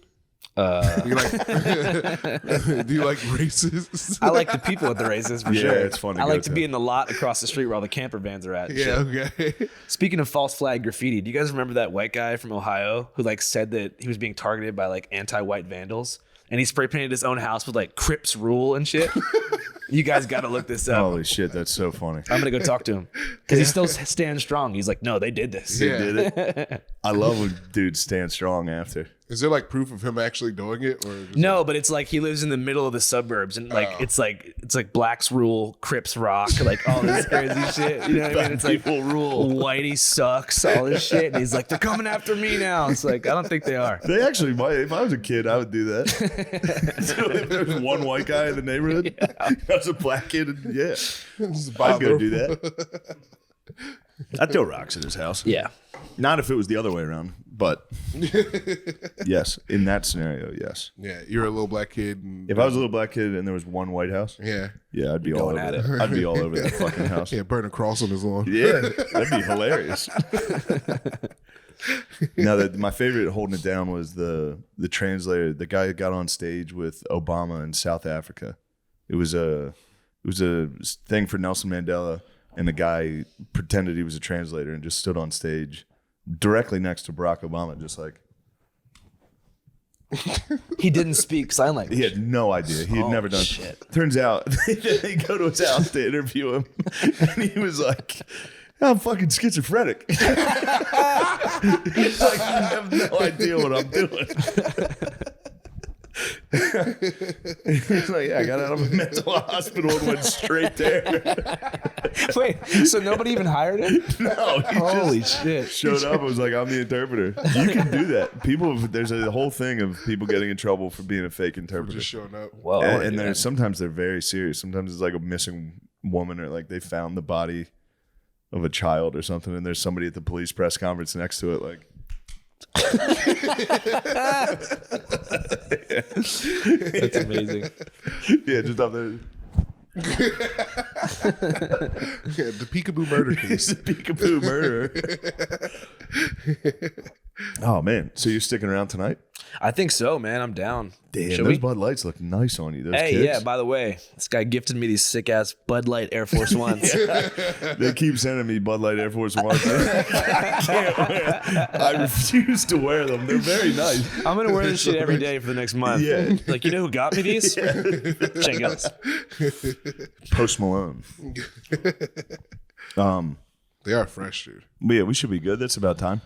Do you like do you like races?
I like the people at the races for
Yeah,
sure.
it's fun to
I
go
like to
to.
be in the lot across the street where all the camper vans are at. and
Yeah,
shit.
okay.
Speaking of false flag graffiti, do you guys remember that white guy from Ohio who like said that he was being targeted by like anti-white vandals and he spray painted his own house with like Crips rule and shit? You guys got to look this up.
Holy shit, that's so funny.
I'm gonna go talk to him because he still stands strong. He's like, no, they did this.
Yeah.
Did it? I love when dudes stand strong after.
Is there like proof of him actually doing it, or just
No, but it's like he lives in the middle of the suburbs, and like it's like blacks rule, Crips rock, like all this crazy shit. You know what I mean? It's like
People rule.
Whitey sucks, all this shit, and he's like, they're coming after me now. It's like I don't think they are.
They actually might. If I was a kid, I would do that. So if there was one white guy in the neighborhood, I was a black kid, and yeah, I'd go do that. I'd throw rocks at his house.
Yeah,
Not if it was the other way around, but yes, in that scenario, yes.
Yeah, you're a little black kid. And,
If I was a little black kid and there was one white house,
yeah,
yeah, I'd be all over
going at
it.
it.
I'd be all over that fucking house.
yeah, burn a cross on his lawn.
Yeah, that'd be hilarious. Now that my favorite holding it down was the translator, the guy who got on stage with Obama in South Africa. It was a thing for Nelson Mandela, and the guy pretended he was a translator and just stood on stage directly next to Barack Obama, just like
He didn't speak sign language.
He had no idea. He had never done.
Shit.
Turns out they go to his house to interview him, and he was like, "I'm fucking schizophrenic." He's like, "You have no idea what I'm doing." He's like, "Yeah, I got out of a mental hospital and went straight there."
Wait, so nobody even hired him?
No, he
Holy
just
shit.
showed up. I was like, "I'm the interpreter." You can do that. There's a whole thing of people getting in trouble for being a fake interpreter.
Just showing up.
Whoa.
And sometimes they're very serious. Sometimes it's like a missing woman, or like they found the body of a child or something, and there's somebody at the police press conference next to it, like.
That's amazing.
Yeah, just up there.
Yeah, the Peekaboo murder case.
The Peekaboo murder. Oh man, so you're sticking around tonight?
I think so, man. I'm down.
Damn,
Should
those
we?
Bud Lights look nice on you. Those
Hey,
kicks.
yeah, by the way, this guy gifted me these sick ass Bud Light Air Force Ones.
They keep sending me Bud Light Air Force Ones. I can't wear. I refuse to wear them. They're very nice.
I'm gonna wear this shit every day for the next month.
Yeah.
Like, you know who got me these? Check out.
Post Malone.
They are fresh, dude.
But yeah, we should be good. That's about time.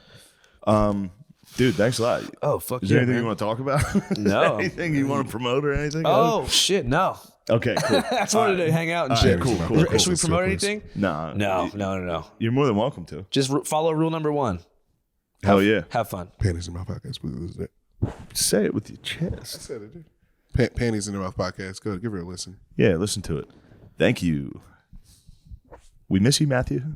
Dude, thanks a lot.
Oh, fuck
Is there
yeah,
anything
man.
you want to talk about?
No.
Anything you want to promote or anything?
Oh shit, no.
Okay, cool.
I just wanted to hang out and
All right,
shit.
cool.
Should we promote anything? No.
You're more than welcome to.
Just follow rule number 1.
Hell yeah.
Have fun.
Panties in my podcast. Please.
Say it with your
I
chest.
said it, dude. Panties in the Mouth podcast. Go give her a listen.
Yeah, listen to it. Thank you. We miss you, Matthew.